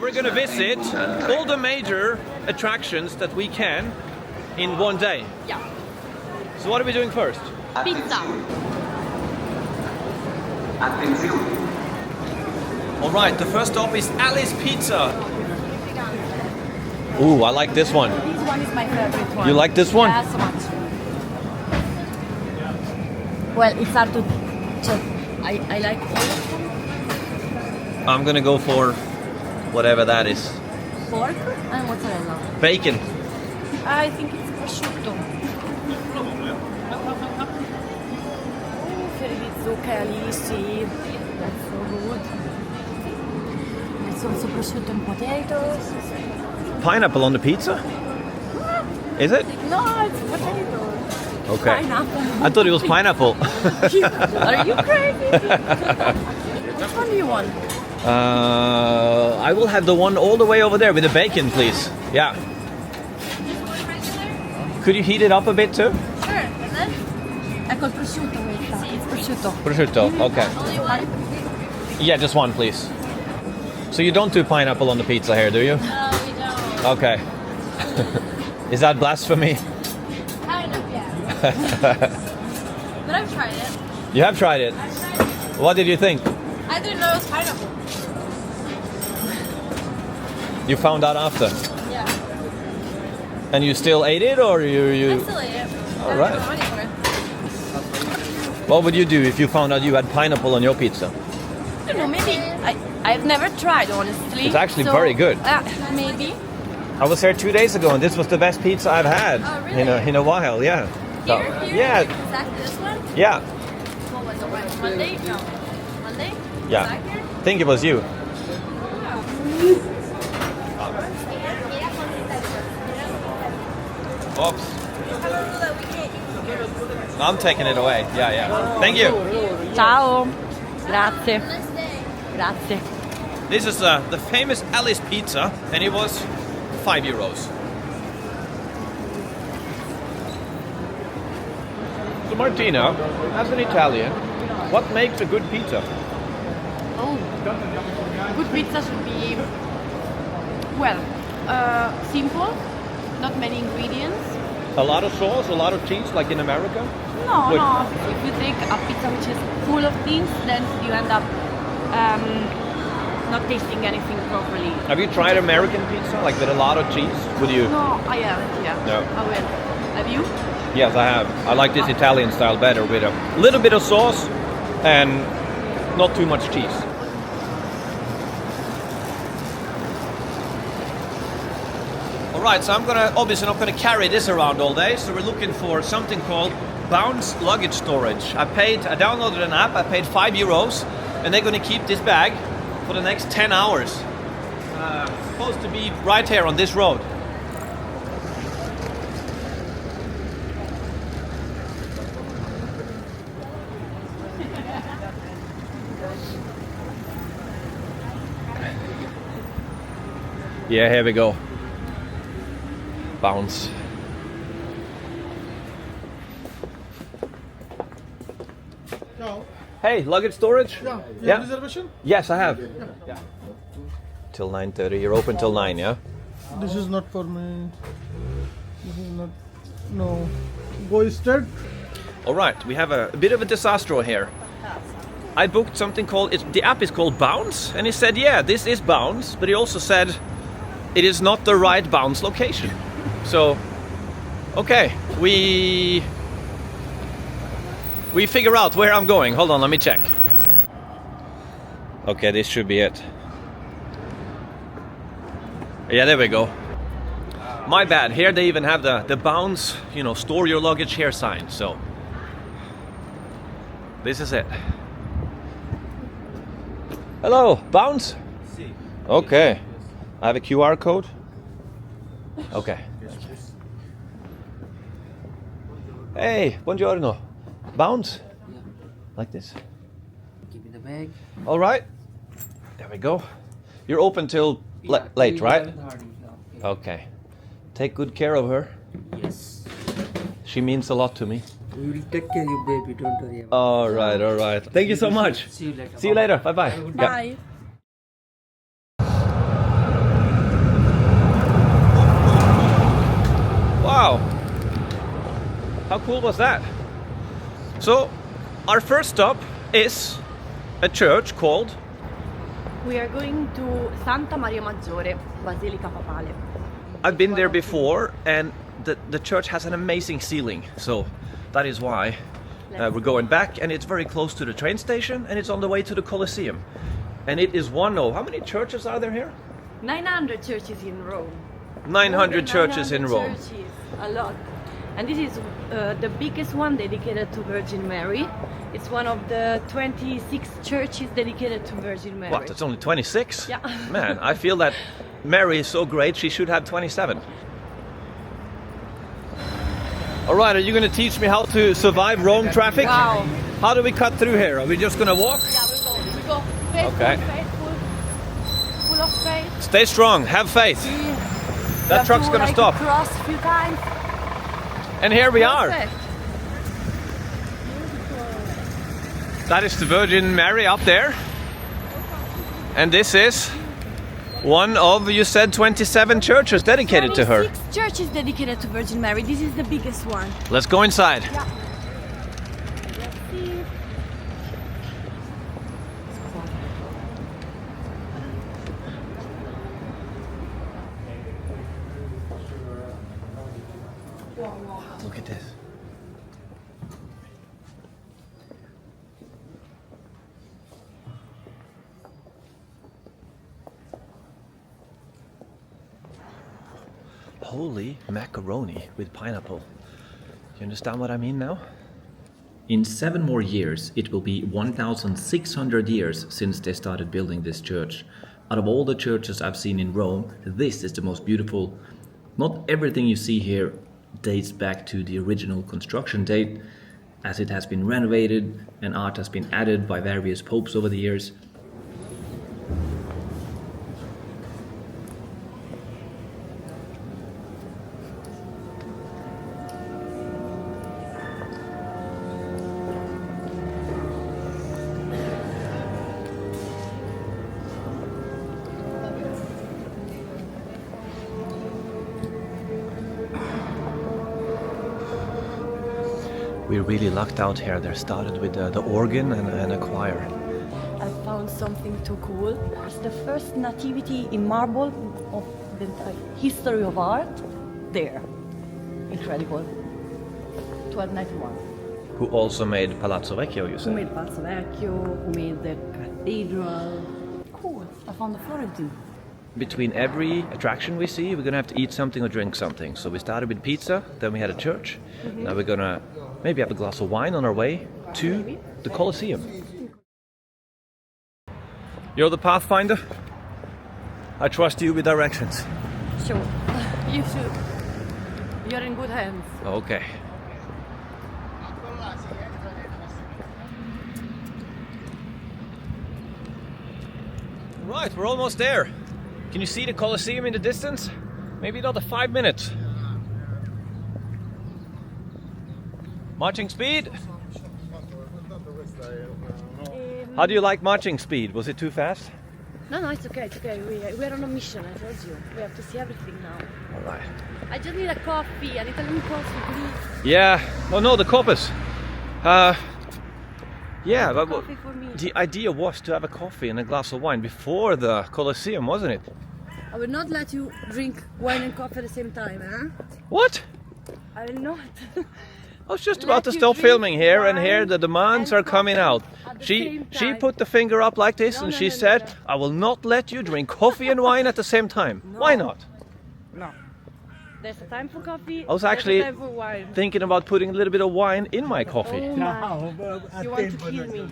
We're going to visit all the major attractions that we can in one day. Yeah. So what are we doing first? Pizza. All right, the first stop is Alice Pizza. Ooh, I like this one. This one is my favorite one. You like this one? Yeah, so much. Well, it's hard to check. I like all of them. I'm gonna go for whatever that is. Pork and mozzarella. Bacon. I think it's prosciutto. Zucca, alici. That's so good. It's also prosciutto and potatoes. Pineapple on the pizza? Is it? No, it's potatoes. Okay. Pineapple. I thought it was pineapple. Are you crazy? Which one do you want? I will have the one all the way over there with the bacon, please. Yeah. Could you heat it up a bit too? Sure. And then? Ecco il prosciutto, wait. It's prosciutto. Prosciutto, okay. Only one? Yeah, just one, please. So you don't do pineapple on the pizza here, do you? No, we don't. Okay. Is that blasphemy? Kind of, yeah. But I've tried it. You have tried it? What did you think? I didn't know it was pineapple. You found out after? Yeah. And you still ate it, or I you? still ate it. All right. What would you do if you found out you had pineapple on your pizza? I don't know, maybe. I've never tried, honestly. It's actually very good. Maybe. I was here 2 days ago, and this was the best pizza I've had in a while. Yeah. So, Here? yeah. Exactly this one? Yeah. What was it? Monday? No. Monday? Yeah. Back here? I think it was you. Oops. I'm taking it away. Yeah, yeah. Thank you. Ciao. Grazie. Grazie. This is the famous Alice Pizza, and it was €5. So Martina, as an Italian, what makes a good pizza? Oh. Good pizza should be, well, simple, not many ingredients. A lot of sauce, a lot of cheese, like in America? No, Good. no. If you take a pizza which is full of things, then you end up not tasting anything properly. Have you tried American pizza, like with a lot of cheese? Would you? No, I haven't. Yeah. No. I will. Have you? Yes, I have. I like this Italian style better, with a little bit of sauce and not too much cheese. Alright, so I'm obviously not gonna carry this around all day, so we're looking for something called Bounce Luggage Storage. I downloaded an app, I paid €5, and they're gonna keep this bag for the next 10 hours. Supposed to be right here on this road. Yeah, here we go. Bounce. No. Hey, luggage storage? Yeah. You Yeah. have reservation? Yes, I have. Yeah. Till 9:30. You're open till 9, yeah? This is not for me. This is not. No. Go straight. All right, we have a bit of a disaster here. I booked something called, the app is called Bounce, and he said, yeah, this is Bounce, but he also said it is not the right Bounce location. So, okay, we figure out where I'm going. Hold on, let me check. Okay, this should be it. Yeah, there we go. My bad. Here they even have the Bounce, store your luggage here sign. So, this is it. Hello, Bounce? Okay. I have a QR code. Okay. Hey, buongiorno. Bounce? Like this. Give me the bag. All right. There we go. You're open till late, right? 11:30 now. Okay. Take good care of her. Yes. She means a lot to me. We will take care of you, baby. Don't worry about All right, all right. Thank you so much. it. See you later. See you later. Bye-bye. Bye. cool was that? So, our first stop is a church called... We are going to Santa Maria Maggiore, Basilica Papale. I've been there before, and the church has an amazing ceiling, so that is why we're going back, and it's very close to the train station, and it's on the way to the Colosseum. And it is one of... How many churches are there here? 900 churches in Rome. 900 churches in Rome. Churches, a lot. And this is the biggest one dedicated to Virgin Mary. It's one of the 26 churches dedicated to Virgin Mary. What, it's only 26? Yeah. Man, I feel that Mary is so great, she should have 27. Alright, are you going to teach me how to survive Rome traffic? Wow. How do we cut through here? Are we just going to walk? Yeah, we go faithful, Okay. faithful, full of faith. Stay strong, have faith. That truck's going to stop. Cross a few times. And here we are. Perfect. That is the Virgin Mary up there. And this is one of, you said, 27 churches dedicated to her. 26 churches dedicated to Virgin Mary. This is the biggest one. Let's go inside. Yeah. Let's see. Look at this. Holy macaroni with pineapple. You understand what I mean now? In 7 more years, it will be 1,600 years since they started building this church. Out of all the churches I've seen in Rome, this is the most beautiful. Not everything you see here dates back to the original construction date, as it has been renovated and art has been added by various popes over the years. We're really lucked out here. They started with the organ and a choir. I found something too cool. It's the first nativity in marble of the entire history of art. There. Incredible. 1291. Who also made Palazzo Vecchio, you Who said? made Palazzo Vecchio, who made the cathedral. Cool. I found the Florentine. Between every attraction we see, we're gonna have to eat something or drink something. So we started with pizza, then we had a church. Now we're gonna maybe have a glass of wine on our way to the Colosseum. You're the pathfinder? I trust you with directions. Sure. You should. You're in good hands. Okay. Right, we're almost there. Can you see the Colosseum in the distance? Maybe another 5 minutes. Marching speed? How do you like marching speed? Was it too fast? No, it's okay, it's okay. We're on a mission, I told you. We have to see everything now. All right. I just need a coffee, an Italian coffee, please. Yeah. Oh no, the corpus. Yeah, but Coffee for me. the idea was to have a coffee and a glass of wine before the Colosseum, wasn't it? I will not let you drink wine and coffee at the same time, huh? What? I will not. I was just Let about to you stop drink filming here, and here wine the demands and are coming out. coffee at the She same she time. put the finger up like this, No, and no, she no, said, no. "I will not let you drink coffee and wine at the same time." No. Why not? No. There's a time for coffee. I was there's actually a time for wine. thinking about putting a little bit of wine in my coffee. Oh my. You want to kill me.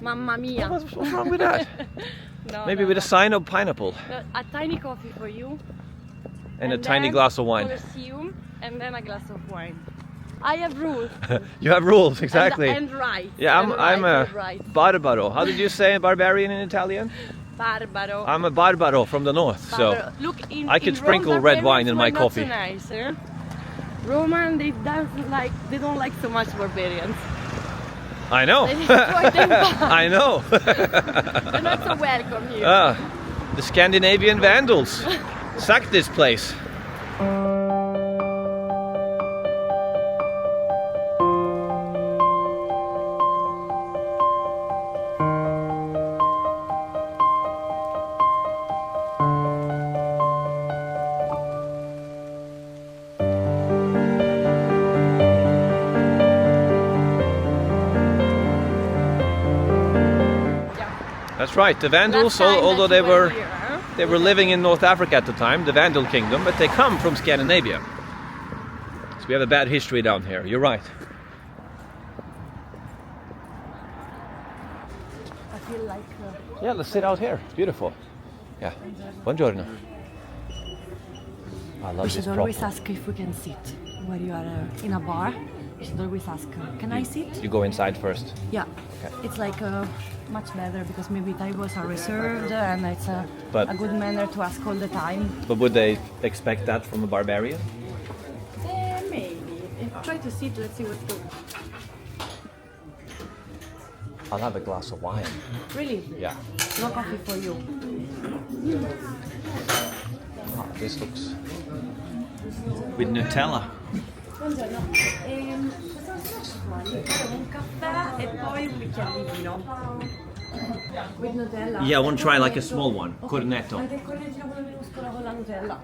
Mamma mia. What's wrong with that? No, Maybe no, with a no. sign of pineapple No, a tiny coffee for you. and a tiny then glass of wine. Colosseum, and then a glass of wine. I have rules. You have rules, exactly. And right. Yeah, and I'm a right. barbaro. How did you say barbarian in Italian? Barbaro. I'm a barbaro from the north, so Barbaro. Look, I could in sprinkle Rome, red wine in my barbarians were coffee. not so nice, Roman, they don't like so much barbarians. I know. They destroy them back. I know. They're not so welcome here. The Scandinavian Vandals sacked this place. That's right. The Vandals, Last time although that they you were here. they were living in North Africa at the time, the Vandal kingdom, but they come from Scandinavia. So we have a bad history down here. You're right. I feel like Yeah, let's sit out here. It's beautiful. Yeah. Buongiorno. I love we this should prop. always ask if we can sit where you are in a bar. You should always ask, can I sit? You go inside first. Yeah. Okay. It's like much better because maybe tables are reserved and it's But- a good manner to ask all the time. But would they expect that from a barbarian? Maybe. Try to sit, let's see what's good. I'll have a glass of wine. Really? Yeah. No coffee for you. Ah, this looks... With Nutella. Buongiorno. Un caffè e poi un bicchiere di vino. With Nutella. Yeah, I want to try like a small one. Cornetto. Avete il cornettino quello minuscolo con la Nutella?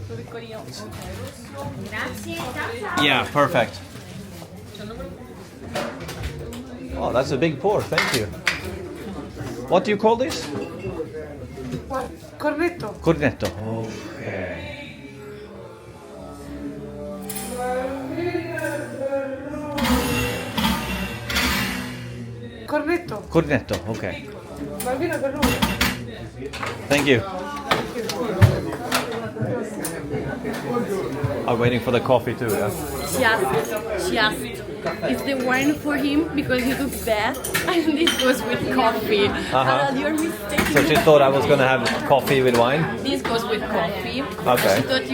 Quello piccolino. Grazie. Yeah, perfect. Oh, that's a big pour. Thank you. What do you call this? Cornetto. Cornetto. Okay. Cornetto. Cornetto. Okay. Va il vino per lui. Thank you. I'm waiting for the coffee too. Yeah. She asked, is the wine for him because he looks bad? And this goes with coffee. You're mistaken. So she thought I was gonna have coffee with wine. This goes with coffee. Okay. She thought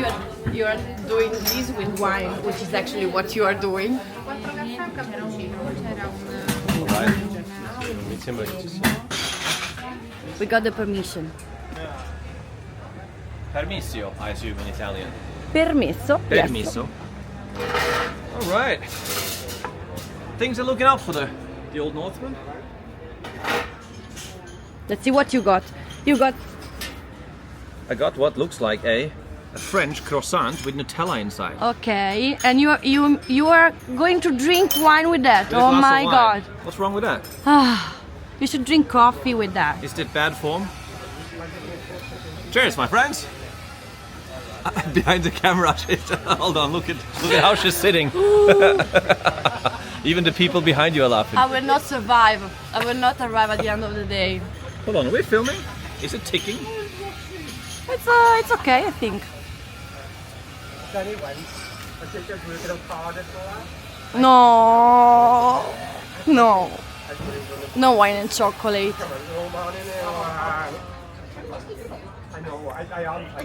you are doing this with wine, which is actually what you are doing. We got the permission. Permesso, I assume in Italian. Permesso. yes. Permesso. All right. Things are looking up for the old Northman. Let's see what you got. You got I got what looks like a French croissant with Nutella inside. okay, and you are going to drink wine with that. With a Oh glass of my wine. God! What's wrong with that? You should drink coffee with that. Is it bad form? Cheers, my friends. Behind the camera, hold on. Look at how she's sitting. Even the people behind you are laughing. I will not survive. I will not arrive at the end of the day. Hold on, are we filming? Is it ticking? It's okay, I think. No, no wine and chocolate.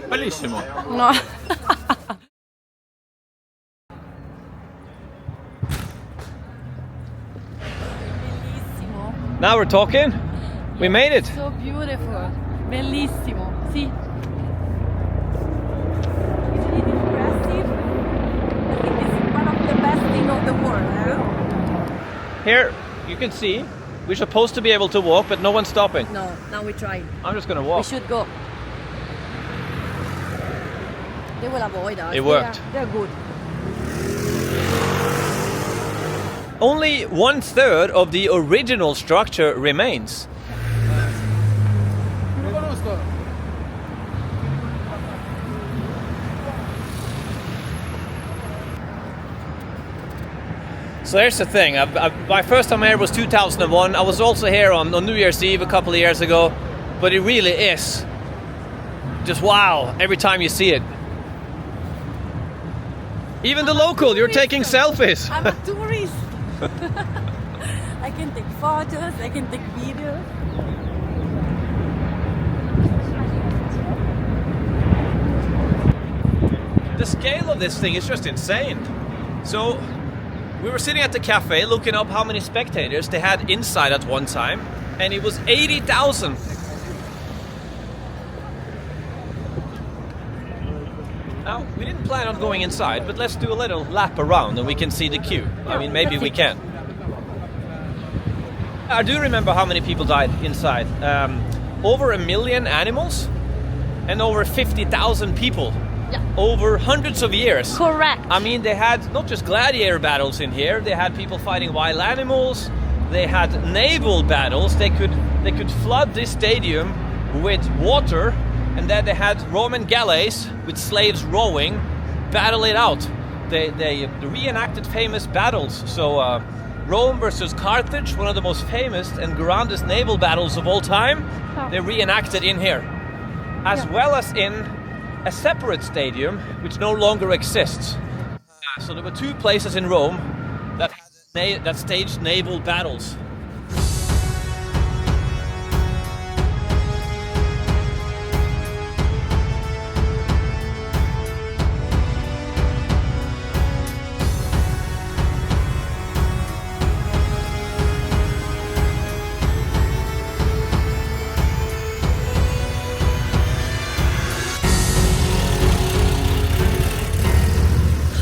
Bellissimo. No. Bellissimo. Now we're talking. We made it. So beautiful. Bellissimo. Sì. Isn't it impressive? I think this is one of the best things of the world. Here, you can see, we're supposed to be able to walk, but no one's stopping. No, now we try. I'm just gonna We walk. should go. They will avoid us. It worked. They're good. Only 1/3 of the original structure remains. So here's the thing. My first time here was 2001. I was also here on New Year's Eve a couple of years ago. But it really is just wow every time you see it. Even the local, you're taking selfies. I'm a tourist. I can take photos, I can take videos. The scale of this thing is just insane. So we were sitting at the cafe looking up how many spectators they had inside at one time, and it was 80,000. Now, we didn't plan on going inside, but let's do a little lap around and we can see the queue. I mean, maybe we can. I do remember how many people died inside. Over 1 million animals and over 50,000 people. Yeah. Over hundreds of years. Correct. I mean, they had not just gladiator battles in here, they had people fighting wild animals, they had naval battles, they could they could flood this stadium with water, and then they had Roman galleys with slaves rowing, battle it out. They reenacted famous battles. So Rome versus Carthage, one of the most famous and grandest naval battles of all time, they reenacted in here. As well as in a separate stadium, which no longer exists. So there were two places in Rome that staged naval battles.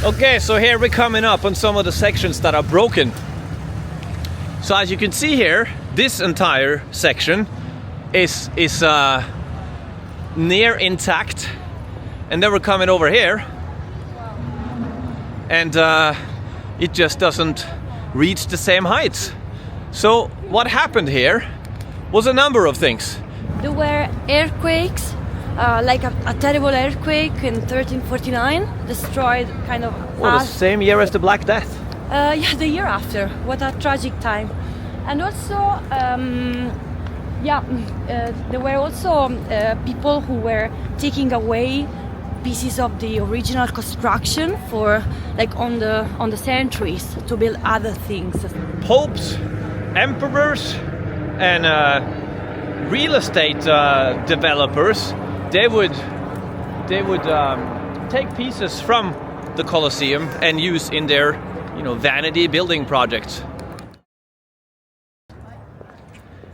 Okay, so here we're coming up on some of the sections that are broken. So as you can see here, this entire section is near intact, and then we're coming over here, and it just doesn't reach the same heights. So what happened here was a number of things. There were earthquakes, like a terrible earthquake in 1349, destroyed kind of. Well, the same year as the Black Death. Yeah, the year after. What a tragic time. And also, there were also people who were taking away pieces of the original construction for, like, on the centuries to build other things. Popes, emperors, and real estate developers. They would take pieces from the Colosseum and use in their, vanity building projects.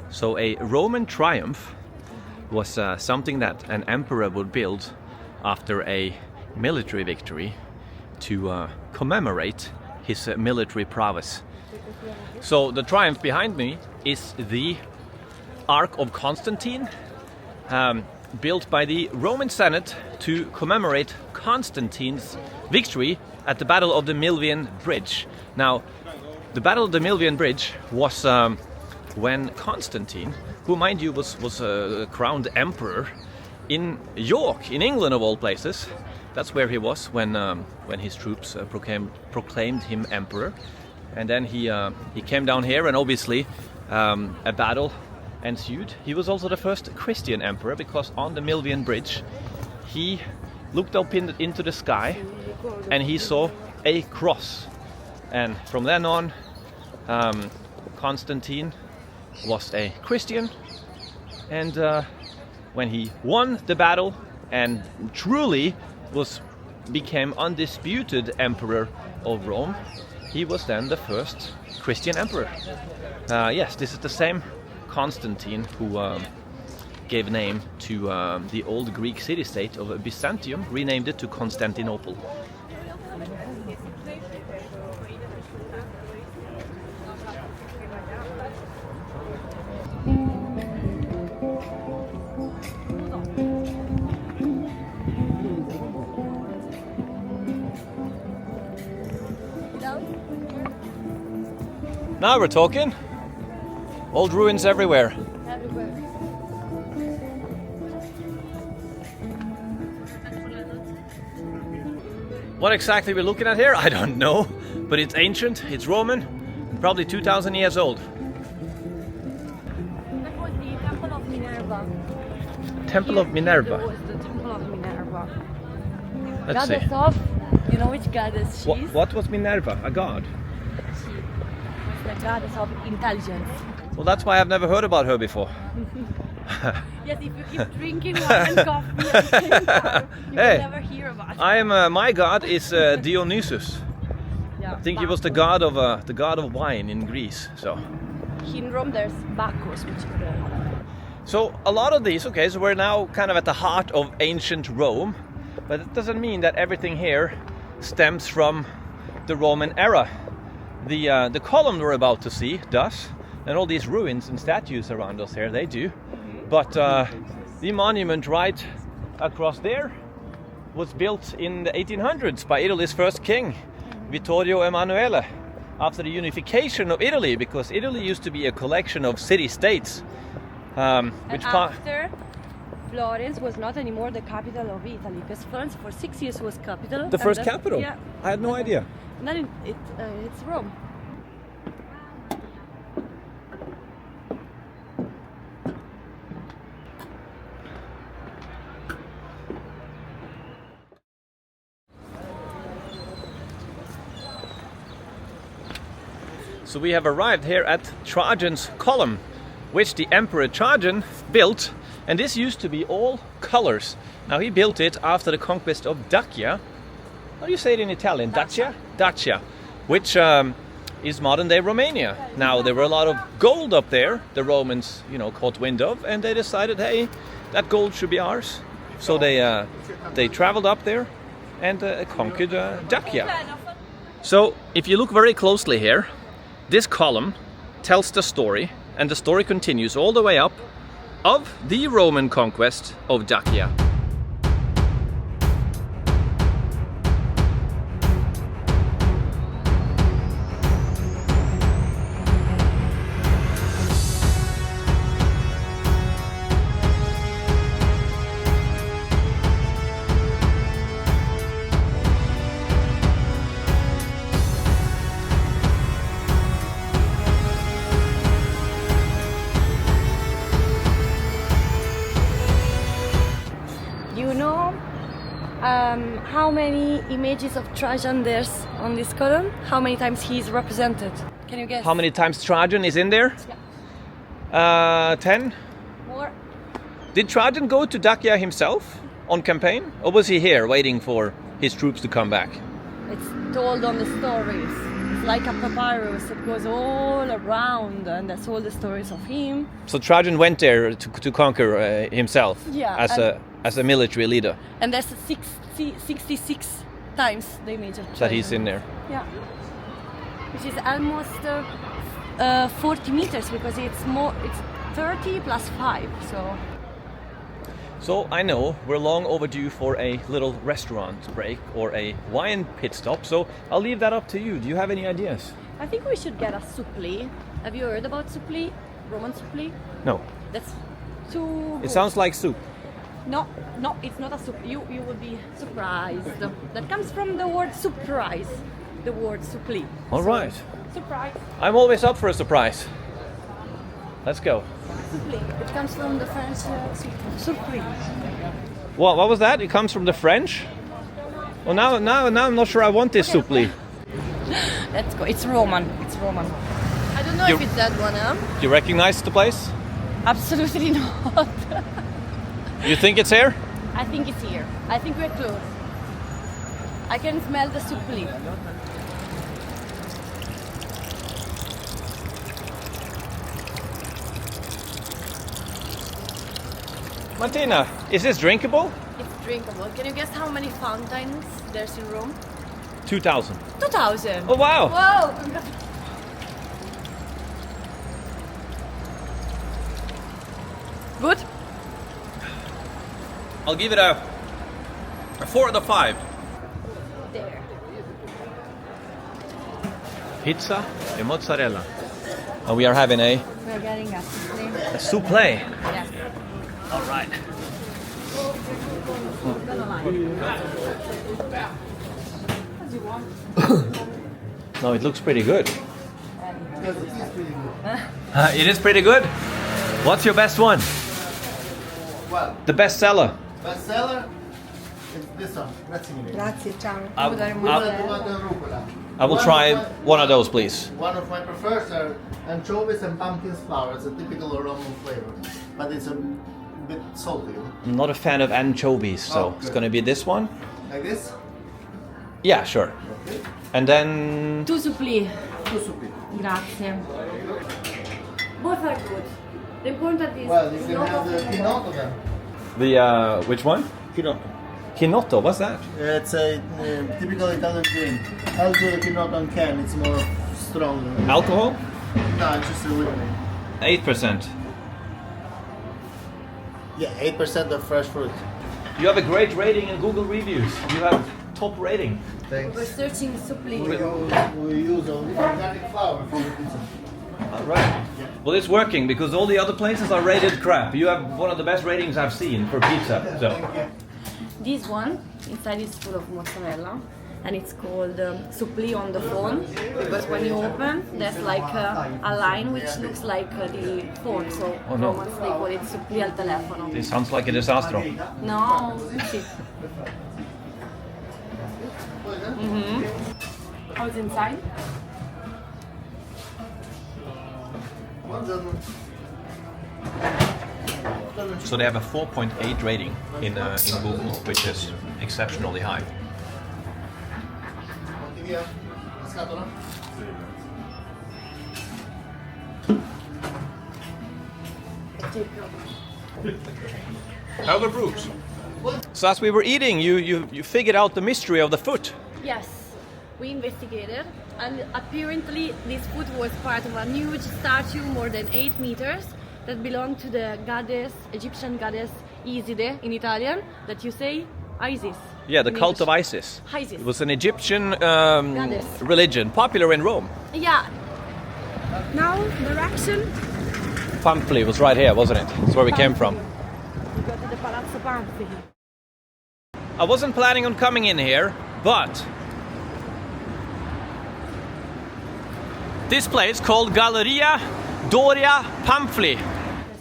So a Roman triumph was something that an emperor would build after a military victory to commemorate his military prowess. So the triumph behind me is the Ark of Constantine, built by the Roman Senate to commemorate Constantine's victory at the Battle of the Milvian Bridge. Now, the Battle of the Milvian Bridge was when Constantine, who, mind you, was a crowned emperor in York, in England of all places. That's where he was when his troops proclaimed him emperor. And then he came down here, and obviously a battle ensued. He was also the first Christian emperor, because on the Milvian Bridge he looked up into the sky and he saw a cross, and from then on Constantine was a Christian, and when he won the battle and truly became undisputed emperor of Rome, he was then the first Christian emperor. Yes, this is the same Constantine who gave name to the old Greek city-state of Byzantium, renamed it to Constantinople. Now we're talking. Old ruins everywhere. What exactly we're looking at here, I don't know, but it's ancient, it's Roman, probably 2,000 years old. That was the Temple of Minerva. Temple of Minerva. That was the Temple of Minerva. Let's see. Goddess of, you know which goddess she is? What was Minerva? A god? She was the goddess of intelligence. Well, that's why I've never heard about her before. Yes, if you keep drinking wine and coffee at the same time, you Hey, will never hear about it. I am. My god is Dionysus. Yeah, I think he was the god of wine in Greece. So in Rome there's Bacchus, which is the... So a lot of these, okay, so we're now kind of at the heart of ancient Rome, but it doesn't mean that everything here stems from the Roman era. The column we're about to see does, and all these ruins and statues around us here, they do. But the monument right across there was built in the 1800s by Italy's first king, Vittorio Emanuele, after the unification of Italy, because Italy used to be a collection of city-states. Which and part? after Florence was not anymore the capital of Italy, because Florence for 6 years was capital. The and first then- capital? Yeah. I had no idea. And then it's Rome. So we have arrived here at Trajan's Column, which the Emperor Trajan built, and this used to be all colors. Now he built it after the conquest of Dacia. How do you say it in Italian? Dacia? Dacia, which is modern day Romania. Now there were a lot of gold up there, the Romans, caught wind of, and they decided, hey, that gold should be ours. So they traveled up there and conquered Dacia. So if you look very closely here, this column tells the story, and the story continues all the way up of the Roman conquest of Dacia. You know how many images of Trajan there's on this column? How many times he's represented? Can you guess? How many times Trajan is in there? 10? More? Did Trajan go to Dacia himself on campaign? Or was he here waiting for his troops to come back? It's told on the stories. It's like a papyrus. It goes all around, and that's all the stories of him. So Trajan went there to conquer himself Yeah, as a military leader. And there's 66 times the image of Trajan. That he's in there. Yeah. Which is almost 40 meters, because it's 30 plus 5. So I know we're long overdue for a little restaurant break or a wine pit stop, so I'll leave that up to you. Do you have any ideas? I think we should get a supli. Have you heard about supli? Roman supli? No. That's too It good. sounds like soup. No, it's not a soup. You will be surprised. That comes from the word surprise. The word supli. All right. Surprise. I'm always up for a surprise. Let's go. Supli. It comes from the French surprise. What was that? It comes from the French? Well, now I'm not sure I want this soupli. Let's go. It's Roman. It's Roman. I don't know You- if it's that one, huh? You recognize the place? Absolutely not. You think it's here? I think it's here. I think we're close. I can smell the supli. Martina, is this drinkable? It's drinkable. Can you guess how many fountains there's in Rome? 2,000. 2,000. Oh, wow. Whoa! Good? I'll give it a 4 out of 5. There. Pizza and mozzarella. And we are having a We're getting a supli. souffle. Yes. All right. No, it looks pretty good. It is pretty good. What's your best one? Well, The best seller? bestseller is this one. Grazie mille. Grazie, ciao. I Rucola. will try one of those, please. One of my prefers are anchovies and pumpkin flour. It's a typical Roman flavor, but it's a bit salty. I'm not a fan of anchovies, so Oh, it's good. gonna be this one. Like this. Yeah, sure. Okay. And then Two suppli. Two soupi. Grazie. Both are good. The important is Well, you can have the pinotto then. the which one? Pinotto. Chinotto. What's that? It's a typical Italian drink. I'll do the pinotto on can. It's more strong. Alcohol? No, it's just a lemonade. 8%. Yeah, 8% of fresh fruit. You have a great rating in Google reviews. You have top rating. Thanks. We're searching suppli. We use organic flour for the pizza. All right. Well, it's working because all the other places are rated crap. You have one of the best ratings I've seen for pizza. So. This one inside is full of mozzarella, and it's called suppli on the phone, because when you open, there's like a line which looks like the phone, so Oh, no. Romans they call it suppli al telefono. This sounds like a disaster. No, sì. How's inside? So they have a 4.8 rating in Google, which is exceptionally high. Via la scatola? How the roots? So as we were eating, you figured out the mystery of the foot. Yes, we investigated, and apparently this foot was part of a huge statue more than 8 meters that belonged to the goddess, Egyptian goddess Iside in Italian, that you say Isis. Yeah, the in cult of English. Isis. Isis. It was an Egyptian Goddess. religion, popular in Rome. Yeah. Now, direction. Pamphilj was right here, wasn't it? That's where we came from. We go to the Palazzo Pamphilj. I wasn't planning on coming in here, but this place called Galleria, Doria, Pamphilj.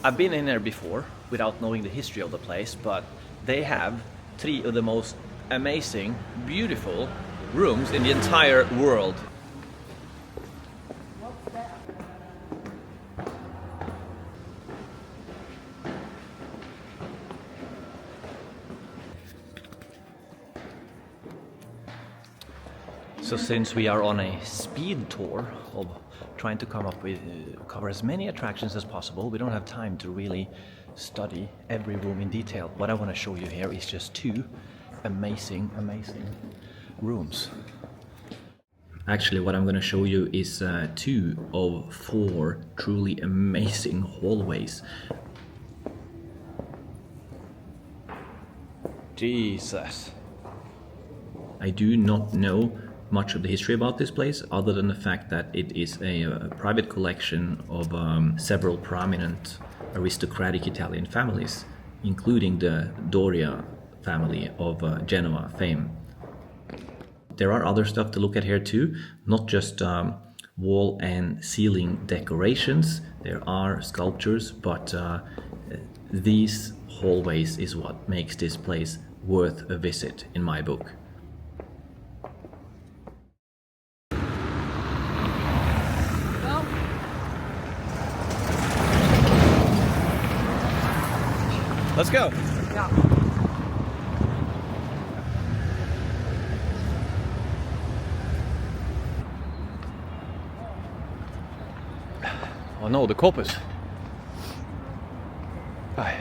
I've been in there before without knowing the history of the place, but they have 3 of the most amazing, beautiful rooms in the entire world. So since we are on a speed tour of trying to come up with cover as many attractions as possible, we don't have time to really study every room in detail. What I want to show you here is just 2 amazing rooms. Actually, what I'm going to show you is 2 of 4 truly amazing hallways. Jesus. I do not know much of the history about this place, other than the fact that it is a private collection of several prominent aristocratic Italian families, including the Doria family of Genoa fame. There are other stuff to look at here too, not just wall and ceiling decorations. There are sculptures, but these hallways is what makes this place worth a visit in my book. Let's go. Yeah. Oh no, the corpus. Aye.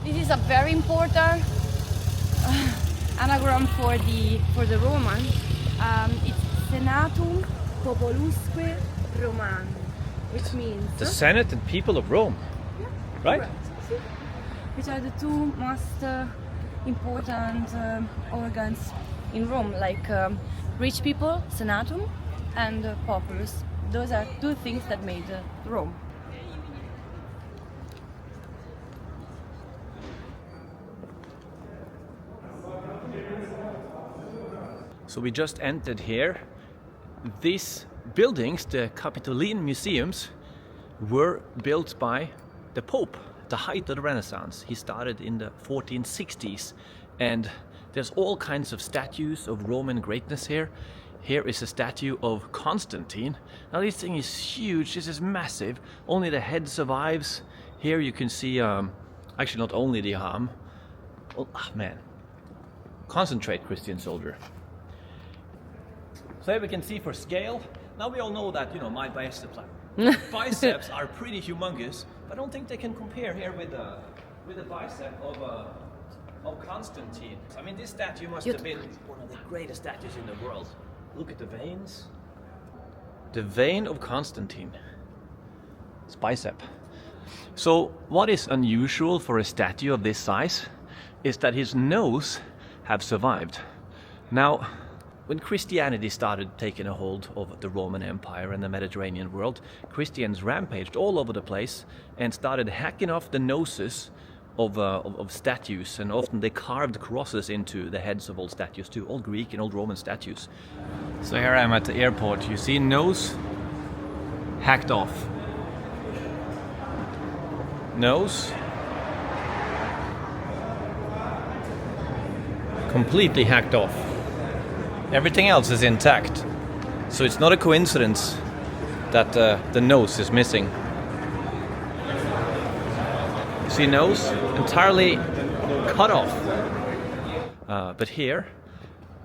This is a very important anagram for the Roman. It's Senatum Populusque Romani, which means The Senate and people of Rome. Right? correct. Which are the 2 most important organs in Rome, like rich people, Senatum, and populus. Those are 2 things that made Rome. So we just entered here. These buildings, the Capitoline Museums, were built by the Pope at the height of the Renaissance. He started in the 1460s, and there's all kinds of statues of Roman greatness here. Here is a statue of Constantine. Now this thing is huge, this is massive. Only the head survives. Here you can see, actually not only the arm. Oh man, concentrate, Christian soldier. So here we can see for scale. Now we all know that, my biceps are pretty humongous, but I don't think they can compare here with the bicep of Constantine. I mean, this statue must have been one of the greatest statues in the world. Look at the veins. The vein of Constantine. It's bicep. So what is unusual for a statue of this size is that his nose have survived. Now, when Christianity started taking a hold of the Roman Empire and the Mediterranean world, Christians rampaged all over the place and started hacking off the noses of statues, and often they carved crosses into the heads of old statues too, old Greek and old Roman statues. So here I am at the airport. You see nose hacked off. Nose completely hacked off. Everything else is intact. So it's not a coincidence that the nose is missing. See, nose entirely cut off. But here,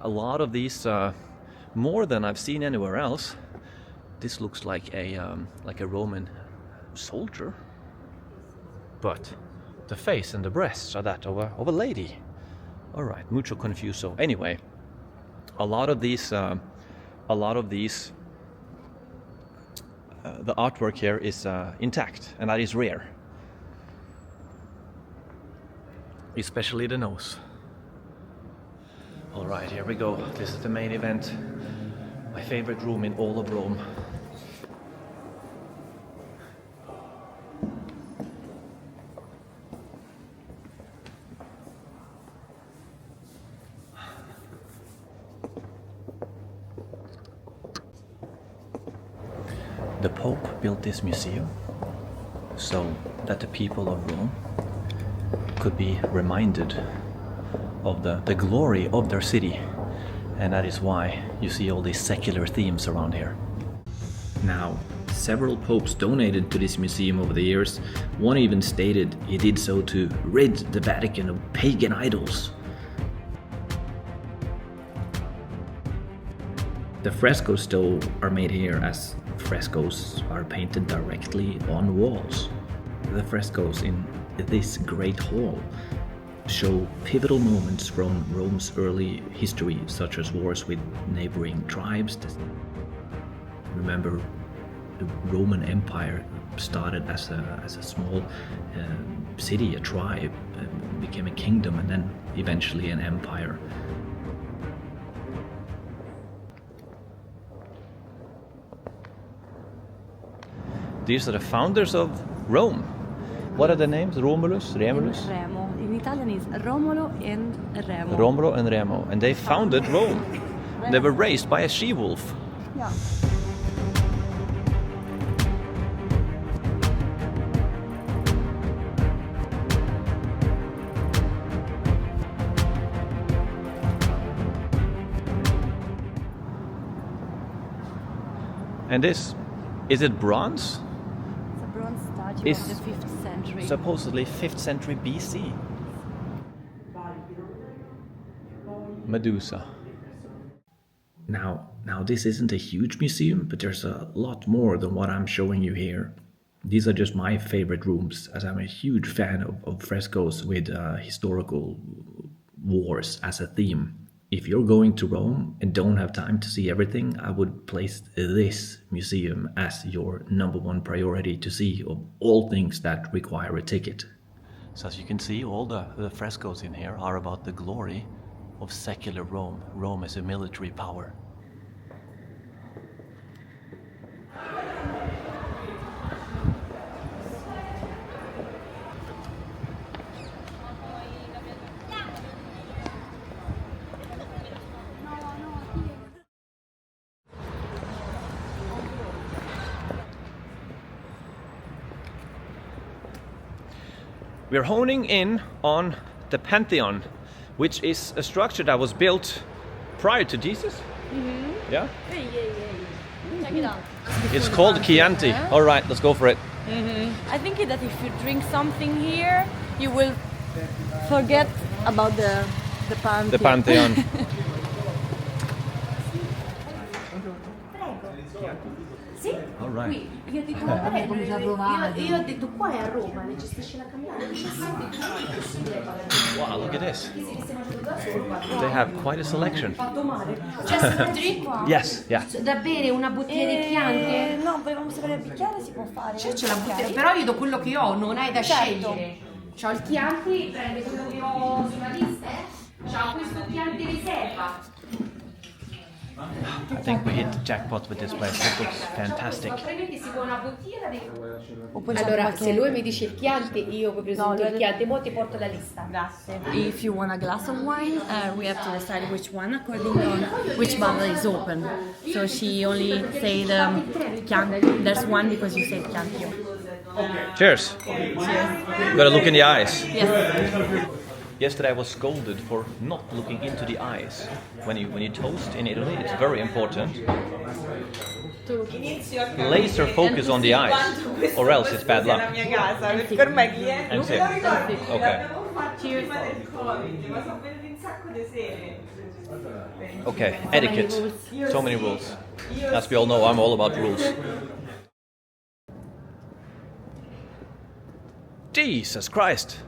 a lot of these, more than I've seen anywhere else. This looks like a Roman soldier, but the face and the breasts are that of a lady. All right, mucho confuso. Anyway, a lot of these, the artwork here is intact, and that is rare. Especially the nose. All right, here we go. This is the main event. My favorite room in all of Rome. The Pope built this museum so that the people of Rome could be reminded of the glory of their city, and that is why you see all these secular themes around here. Now, several popes donated to this museum over the years. One even stated he did so to rid the Vatican of pagan idols. The frescoes though are made here, as frescoes are painted directly on walls. The frescoes in this great hall show pivotal moments from Rome's early history, such as wars with neighboring tribes. Remember, the Roman Empire started as a small city, a tribe, became a kingdom, and then eventually an empire. These are the founders of Rome. What are the names? Romulus, Remulus? Remo. In Italian is Romolo and Remo. Romolo and Remo. And they founded Rome. They were raised by a she-wolf. Yeah. And this, is it bronze? It's a bronze statue It's of the 5th century. Supposedly 5th century BC. Medusa. Now this isn't a huge museum, but there's a lot more than what I'm showing you here. These are just my favorite rooms, as I'm a huge fan of frescoes with historical wars as a theme. If you're going to Rome and don't have time to see everything, I would place this museum as your #1 priority to see of all things that require a ticket. So as you can see, all the frescoes in here are about the glory of secular Rome. Rome as a military power. We're honing in on the Pantheon, which is a structure that was built prior to Jesus. Mm-hmm. Yeah? Check it out. It's called Chianti. All right, let's go for it. I think that if you drink something here, you will forget about the Pantheon. The Pantheon. Sì? All right. Qui, io ho detto, io ho detto qua è a Roma, ne gestisce la campagna. Wow, look at this. They have quite a selection. C'è drink? Yes, yeah. Da bere una bottiglia di Chianti? No, volevamo sapere il bicchiere, si può fare. C'è la bottiglia, però io do quello che ho, non hai da scegliere. C'ho il Chianti, prende quello che ho sulla lista, C'ho questo Chianti riserva. I think we hit the jackpot with this place. It looks fantastic. Allora, se lui mi dice il Chianti, io poi presento il Chianti, mo ti porto la lista. Grazie. If you want a glass of wine, we have to decide which one according on which bottle is open. So she only said Chianti. There's one because you said Chianti. Cheers. Gotta look in the eyes. Yes. Yesterday I was scolded for not looking into the eyes. When you toast in Italy, it's very important. Laser focus on the eyes, or else it's bad luck. And sip. Okay. Cheers. Okay, etiquette. So many rules. As we all know, I'm all about rules. Jesus Christ!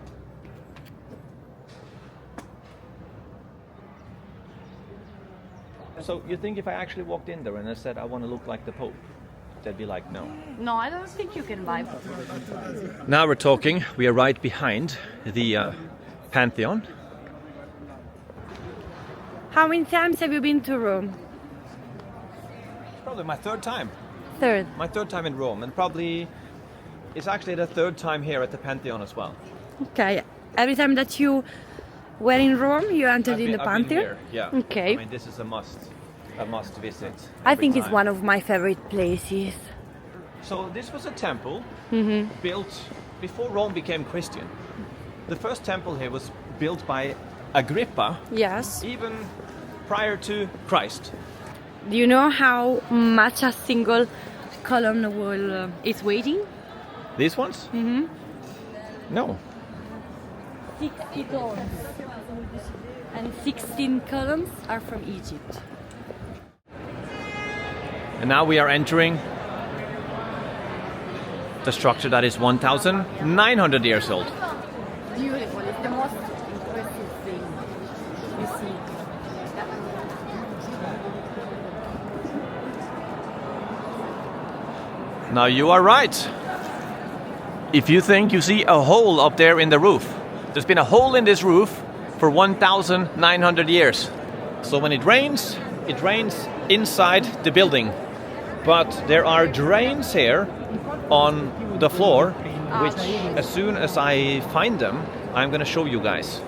So you think if I actually walked in there and I said I want to look like the Pope, they'd be like, no. No, I don't think you can buy. Now we're talking. We are right behind the Pantheon. How many times have you been to Rome? It's probably my third time. Third. My third time in Rome, and probably it's actually the third time here at the Pantheon as well. Okay. Every time that you were in Rome, you entered in the I've been Pantheon? here, yeah. Okay. I mean, this is a must visit. I every think it's time. one of my favorite places. So this was a temple built before Rome became Christian. The first temple here was built by Agrippa, Yes. even prior to Christ. Do you know how much a single column will is weighing? These ones? Mm-hmm. No. 60 tons. And 16 columns are from Egypt. And now we are entering the structure that is 1,900 years old. Beautiful. It's the most impressive thing you see. Now you are right. If you think you see a hole up there in the roof, there's been a hole in this roof for 1,900 years. So when it rains inside the building. But there are drains here on the floor, which as soon as I find them, I'm going to show you guys.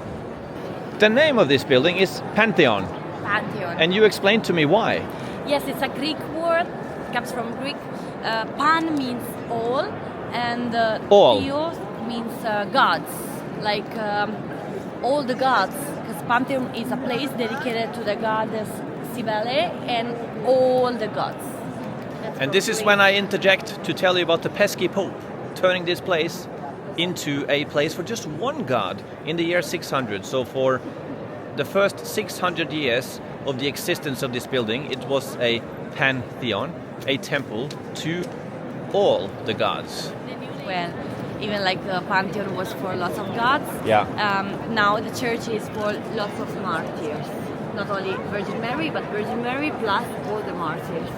The name of this building is Pantheon. Pantheon. And you explained to me why. Yes, it's a Greek word. It comes from Greek. Pan means all, and All. Theos means gods, like all the gods. Because Pantheon is a place dedicated to the goddess Cybele and all the gods. And this is when I interject to tell you about the pesky Pope turning this place into a place for just one god in the year 600. So for the first 600 years of the existence of this building, it was a pantheon, a temple to all the gods. Well, even like the Pantheon was for lots of gods. Yeah. Now the church is for lots of martyrs. Not only Virgin Mary, but Virgin Mary plus all the martyrs.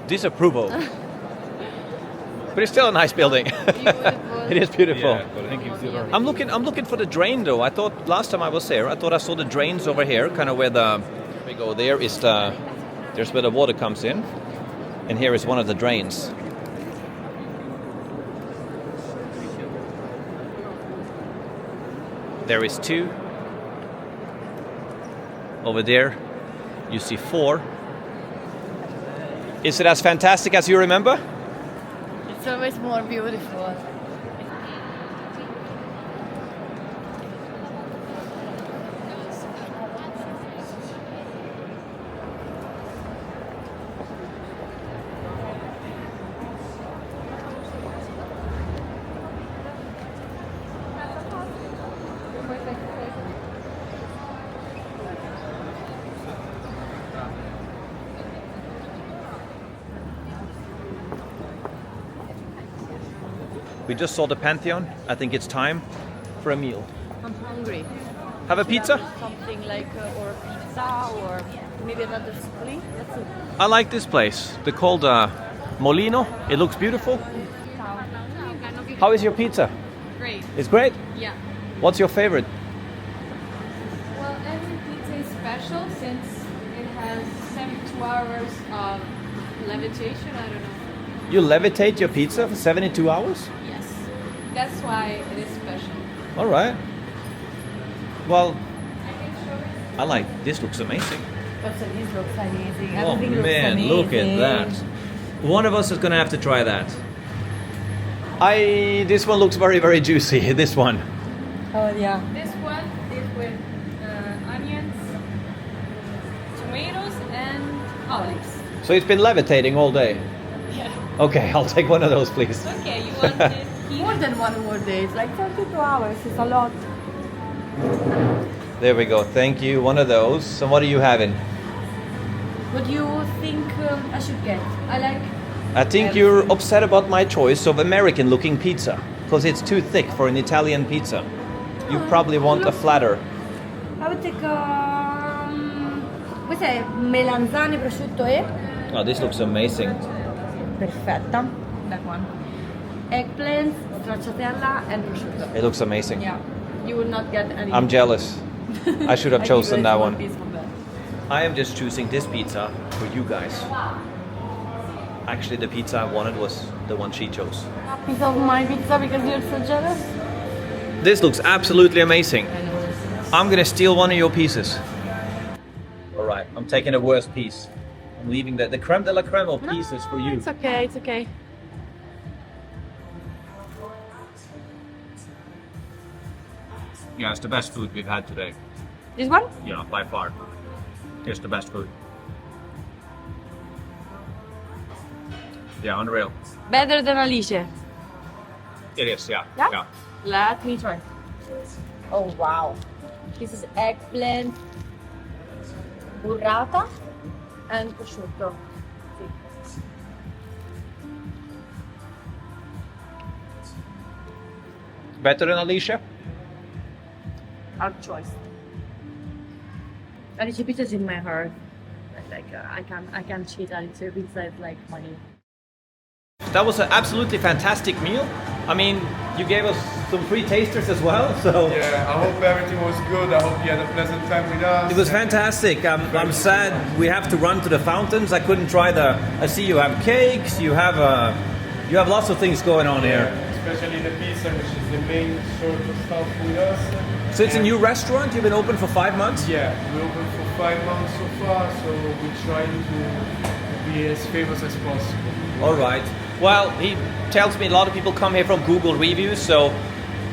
Disapproval. But it's still a nice building. Beautiful. It is beautiful. Yeah, but I think it's still I'm looking for the drain though. I thought last time I was there, I thought I saw the drains over here, kind of where we go. There's where the water comes in, and here is one of the drains. There is 2. Over there, you see 4. Is it as fantastic as you remember? It's always more beautiful. We just saw the Pantheon. I think it's time for a meal. I'm hungry. Have a pizza? Something like or pizza or maybe another split. Let's see. I like this place. They're called Molino. It looks beautiful. How is your pizza? Great. It's great? Yeah. What's your favorite? Well, every pizza is special since it has 72 hours of levitation. I don't know. You levitate your pizza for 72 hours? Yes. That's why it is special. All right. Well, I like this. Looks amazing. Also, this looks amazing. Oh Everything looks man, amazing. look at that. One of us is gonna have to try that. This one looks very, very juicy. This one. Oh yeah. This one is with onions, tomatoes, and olives. So it's been levitating all day. Yeah. Okay, I'll take one of those, please. Okay, you want it here? More than 1 more day. It's like 32 hours. It's a lot. There we go. Thank you. One of those. And what are you having? What do you think I should get? I like. I think you're upset about my choice of American-looking pizza because it's too thick for an Italian pizza. You probably want a flatter. I would take. Questa è melanzane, prosciutto e. Oh, this looks amazing. Perfetta. That one. Eggplant, stracciatella, and prosciutto. It looks amazing. Yeah. You will not get any. I'm jealous. I should have I chosen give that it one. piece from that. I am just choosing this pizza for you guys. Actually, the pizza I wanted was the one she chose. A piece of my pizza because you're so jealous. This looks absolutely amazing. I'm gonna steal one of your pieces. All right, I'm taking the worst piece. I'm leaving the creme de la creme of pieces for you. It's okay. It's okay. Yeah, it's the best food we've had today. This one? Yeah, by far. It's the best food. Yeah, unreal. Better than Alice. It is, yeah. Yeah? Let me try. Oh wow. This is eggplant, burrata, and prosciutto. Better than Alicia? Our choice. Alice pizza is in my heart. Like I can't cheat. Alice pizza is like money. That was an absolutely fantastic meal. I mean, you gave us some free tasters as well, so Yeah, I hope everything was good. I hope you had a pleasant time with us. it was fantastic. I'm sad we have to run to the fountains. I couldn't try I see you have cakes. You have lots of things going on here. Especially the pizza, which is the main sort of stuff with us. So it's a new restaurant. You've been open for 5 months. Yeah, we're open for 5 months so far, so we're trying to be as famous as possible. All right. Well, he tells me a lot of people come here from Google reviews. So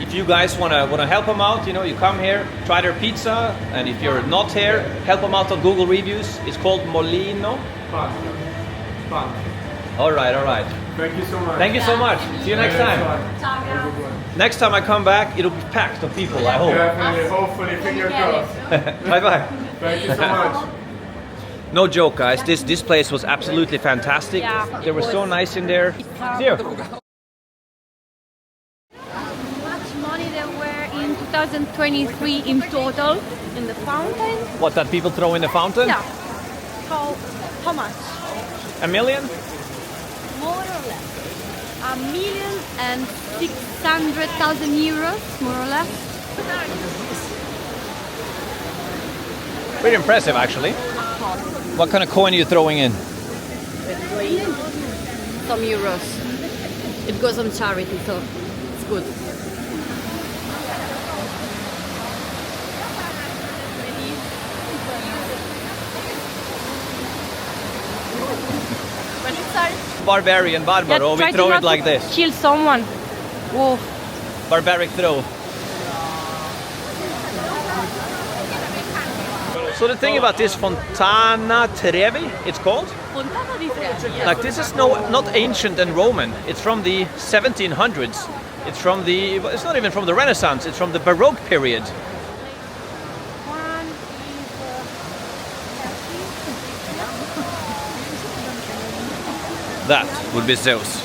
if you guys wanna help them out, you come here, try their pizza, and if you're not here, help them out on Google reviews. It's called Molino. Fun. All right. Thank you so much. Thank you so much. See you next time. Ciao. Next time I come back, it'll be packed of people, I hope. Definitely, hopefully, finger crossed. Bye-bye. Thank you so much. No joke, guys. This place was absolutely fantastic. Yeah, They were so nice in there. See you. Much money there were in 2023 in total in the fountain? What, that people throw in the fountain? Yeah. How much? $1 million? More or less. 1,600,000 euros, more or less. Pretty impressive, actually. What kind of coin are you throwing in? Some euros. It goes on charity, so it's good. Barbarian Barbaro, we throw it like this. Kill someone. Whoa. Barbaric throw. So the thing about this Fontana Trevi, it's called? Fontana di Trevi. Like this is not ancient and Roman. It's from the 1700s. It's not even from the Renaissance. It's from the Baroque period. One That would be Zeus.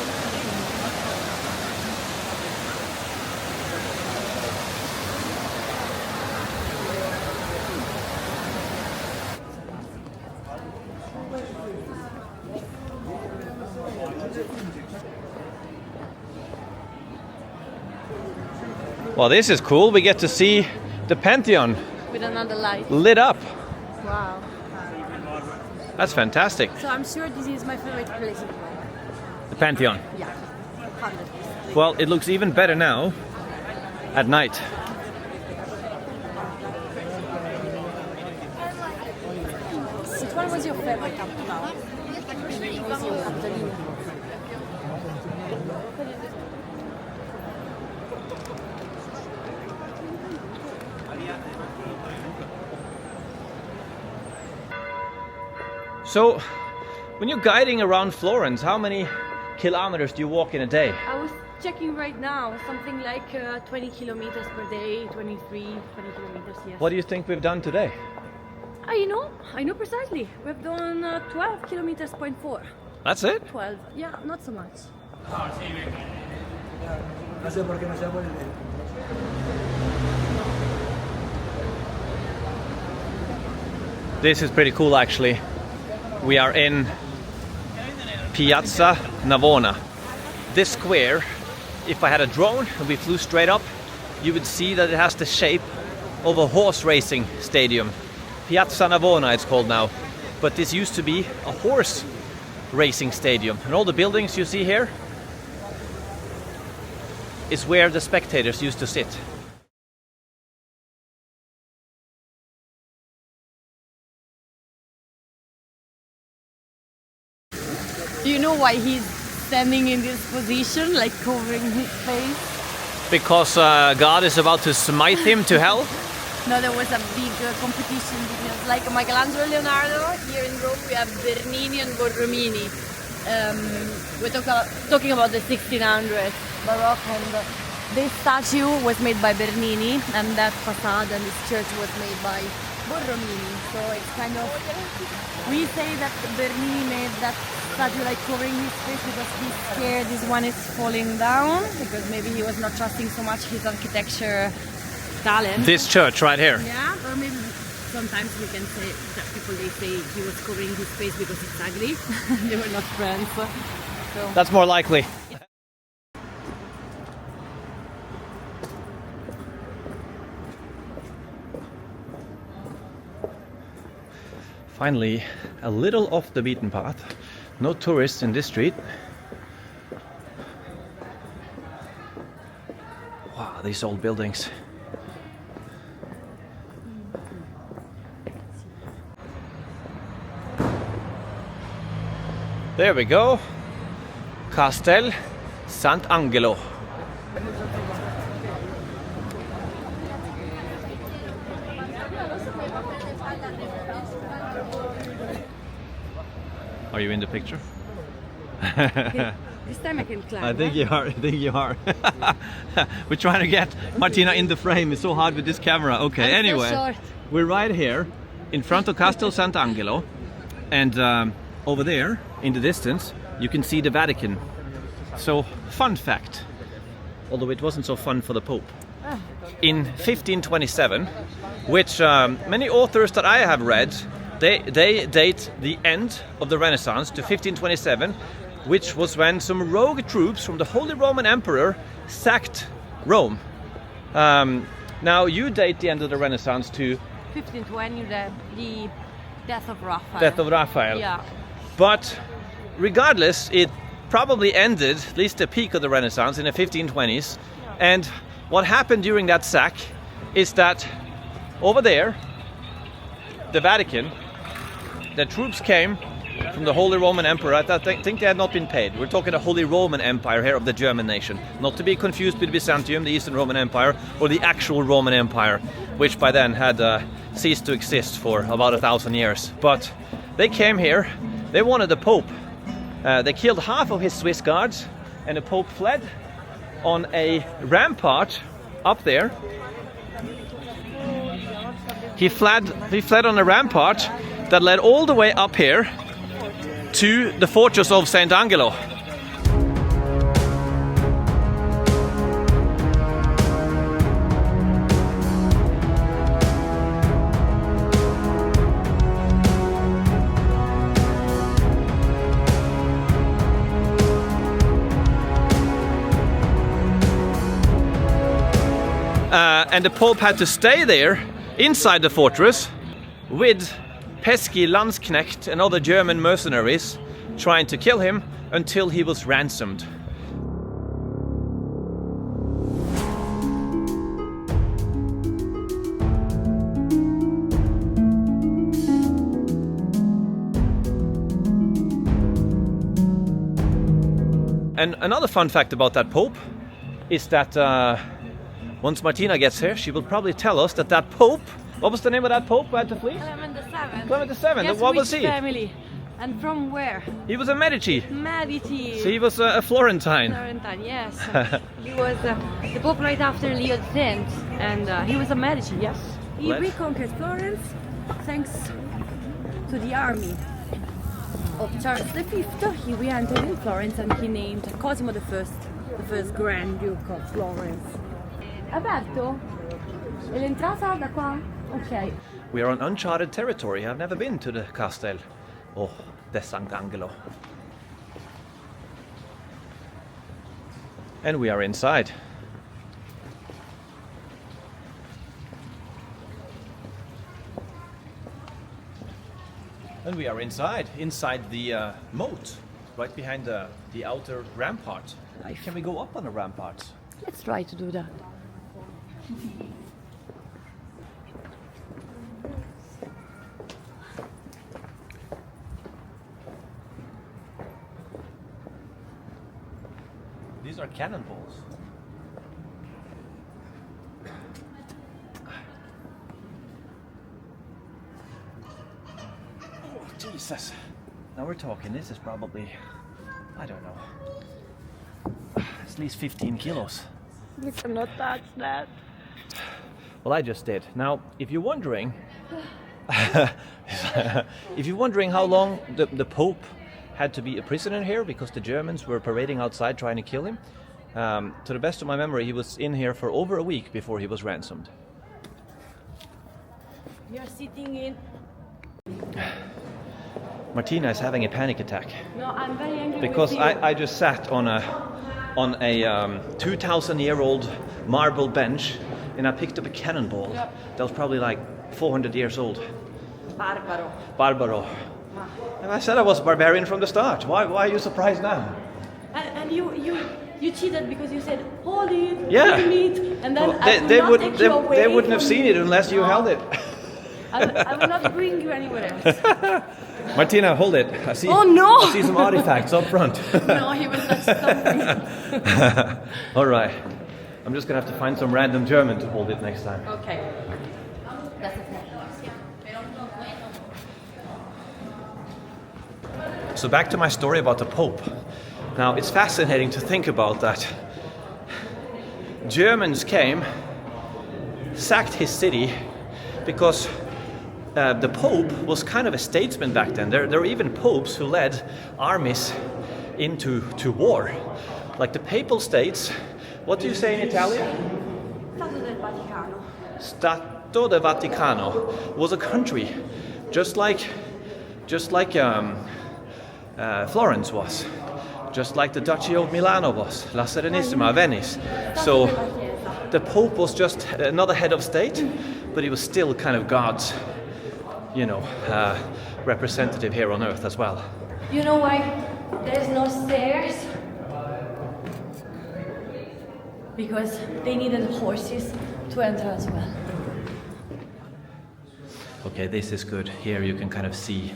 Well, this is cool. We get to see the Pantheon with another light. lit up. Wow. That's fantastic. So I'm sure this is my favorite place in Rome. The Pantheon. Yeah, 100%. Well, it looks even better now at night. Which one was your favorite up to now? Museum Capitoline. So, when you're guiding around Florence, how many kilometers do you walk in a day? I was checking right now, something like 20 kilometers per day, 20 kilometers, yes. What do you think we've done today? I know precisely. We've done 12 kilometers, 0.4. That's it? 12, yeah, not so much. This is pretty cool actually. We are in Piazza Navona. This square, if I had a drone and we flew straight up, you would see that it has the shape of a horse racing stadium. Piazza Navona it's called now. But this used to be a horse racing stadium. And all the buildings you see here is where the spectators used to sit. Do you know why he's standing in this position, like covering his face? Because God is about to smite him to hell? No, there was a big competition because, like Michelangelo and Leonardo, here in Rome we have Bernini and Borromini. We're talking about the 1600s, Baroque, and this statue was made by Bernini, and that facade and this church was made by Borromini. So it's kind of, we say that Bernini made that statue like covering his face because he's scared this one is falling down, because maybe he was not trusting so much his architecture talent. This church right here. Yeah, or maybe sometimes we can say that people they say he was covering his face because it's ugly. They were not friends. So. That's more likely. Finally, a little off the beaten path. No tourists in this street. Wow, these old buildings. There we go. Castel Sant'Angelo. Are you in the picture? This time I can climb. I think you are. I think you are. We're trying to get Martina in the frame. It's so hard with this camera. Okay, I'm so anyway. short. We're right here in front of Castel Sant'Angelo. And over there, in the distance, you can see the Vatican. So, fun fact, although it wasn't so fun for the Pope. In 1527, which many authors that I have read, they date the end of the Renaissance to 1527, which was when some rogue troops from the Holy Roman Emperor sacked Rome. Now you date the end of the Renaissance to 1520, the death of Raphael. death of Raphael. Yeah. But regardless, it probably ended, at least the peak of the Renaissance, in the 1520s. And what happened during that sack is that over there, the Vatican, the troops came from the Holy Roman Emperor. I think they had not been paid. We're talking the Holy Roman Empire here of the German nation. Not to be confused with Byzantium, the Eastern Roman Empire, or the actual Roman Empire, which by then had ceased to exist for about 1,000 years. But they came here, they wanted the Pope. They killed half of his Swiss guards, and the Pope fled on a rampart up there. He fled on a rampart that led all the way up here to the fortress of Sant'Angelo. and the Pope had to stay there inside the fortress with pesky Landsknecht and other German mercenaries trying to kill him until he was ransomed. And another fun fact about that Pope is that once Martina gets here, she will probably tell us that that Pope, what was the name of that Pope who had to flee? Clement VII. Clement VII. Guess What which was he? family? And from where? He was a Medici. Medici. So he was a Florentine. Florentine, yes. He was the Pope right after Leo X, and he was a Medici, yes. He Let's- reconquered Florence thanks to the army of Charles V. He re-entered in Florence and he named Cosimo I, the first Grand Duke of Florence. Aperto? E l'entrata da qua? Ok. We are on uncharted territory. I've never been to the Castel Sant'Angelo. And we are inside. And we are inside the moat, right behind the outer rampart. Can we go up on the ramparts? Let's try to do that. These are cannonballs. Oh, Jesus. Now we're talking. This is probably, I don't know, at least 15 kilos. You cannot touch that. Well, I just did. Now, if you're wondering, how long the Pope had to be a prisoner here because the Germans were parading outside trying to kill him, to the best of my memory, he was in here for over a week before he was ransomed. You're sitting in. Martina is having a panic attack No, I'm very angry because with you. I just sat on a 2,000-year-old marble bench and I picked up a cannonball that was probably like 400 years old. Barbaro. And I said I was a barbarian from the start. Why are you surprised now? And you cheated because you said hold it, Yeah. give me it, and then Well, I will not take you away. they wouldn't have from seen me. it unless you held it. I will not bring you anywhere else. Martina, hold it. I see. Oh, no! I see some artifacts up front. No, he will not stop me. All right. I'm just gonna have to find some random German to hold it next time. Okay. So back to my story about the Pope. Now it's fascinating to think about that. Germans came, sacked his city because the Pope was kind of a statesman back then. There were even popes who led armies into war. Like the Papal States, what do you say in Italian? Stato del Vaticano. Stato del Vaticano was a country, just like Florence was, just like the Duchy of Milano was, La Serenissima, Venice. So the Pope was just another head of state, but he was still kind of God's, representative here on earth as well. You know why there's no stairs? Because they needed horses to enter as well. Okay, this is good. Here you can kind of see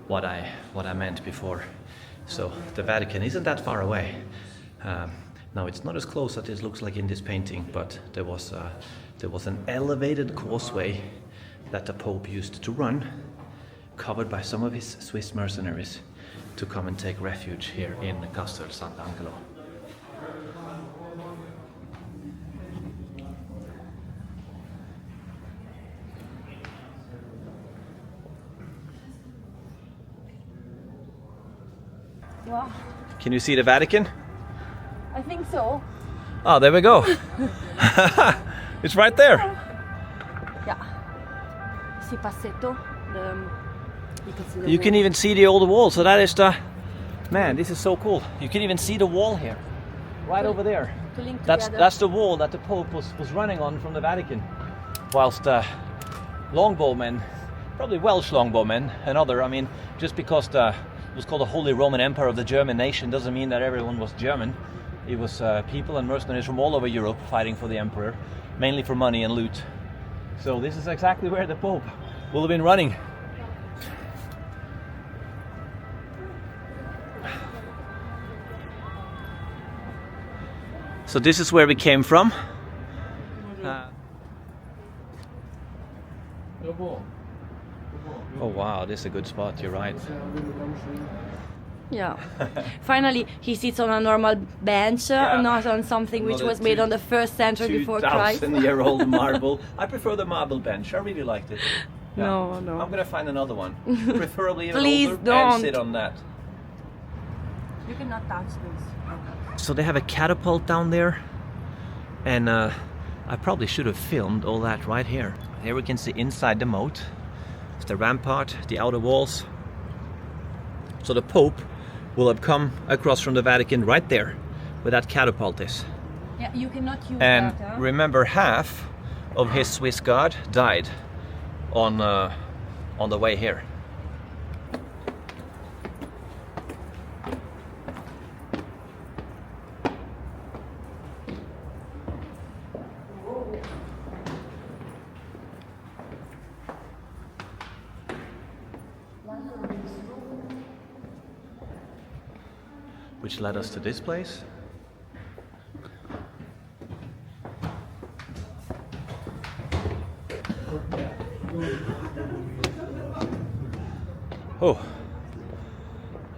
what I meant before. So the Vatican isn't that far away. Now it's not as close as it looks like in this painting, but there was an elevated causeway that the Pope used to run, covered by some of his Swiss mercenaries, to come and take refuge here in Castel Sant'Angelo. Wow, Can you see the Vatican? I think so. Oh, there we go. It's right there. Yeah. See Passetto, you can see the You can even see the old wall. So that is the... Man, this is so cool. You can even see the wall here. right over there. To link That's together. that's the wall that the Pope was running on from the Vatican, whilst longbowmen, probably Welsh longbowmen and other. I mean, just because it was called the Holy Roman Empire of the German nation doesn't mean that everyone was German. It was people and mercenaries from all over Europe fighting for the emperor, mainly for money and loot. So this is exactly where the Pope will have been running. So this is where we came from. Oh wow, this is a good spot, you're right. Yeah. Finally, he sits on a normal bench, not on something which Not a was made on the 1st century before Christ. 2,000-year-old marble. I prefer the marble bench. I really liked it. Yeah. No, no. I'm gonna find another one, preferably even Please older, don't. and sit on that. You cannot touch this. So they have a catapult down there, and I probably should have filmed all that right here. Here we can see inside the moat, the rampart, the outer walls. So the Pope will have come across from the Vatican right there, where that catapult is. Yeah, you cannot use And that. Huh? remember, half of his Swiss guard died on the way here. Which led us to this place. Oh,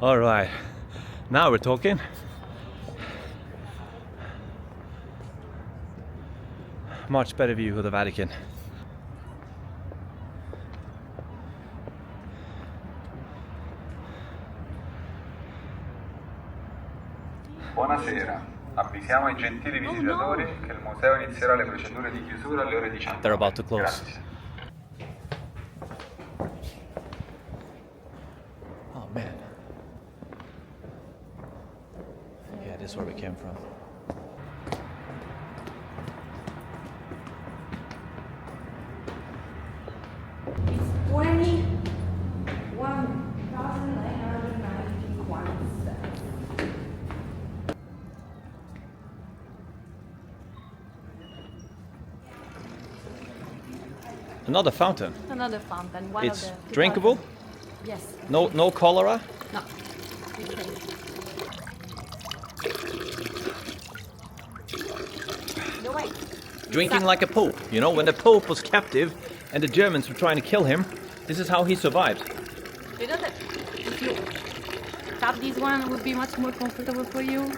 all right. Now we're talking. Much better view of the Vatican. Buonasera, avvisiamo ai gentili visitatori che il museo inizierà le procedure di chiusura alle ore 19. They're about to close. Grazie. Oh man. Yeah, this is where we came from. It's 21,991 cents. Another fountain. Another fountain. One It's of the drinkable? fountains. Yes. No cholera? No. No way. Drinking like a pope. You know, when the Pope was captive and the Germans were trying to kill him, this is how he survived. You know that if you tap this one, it would be much more comfortable for you.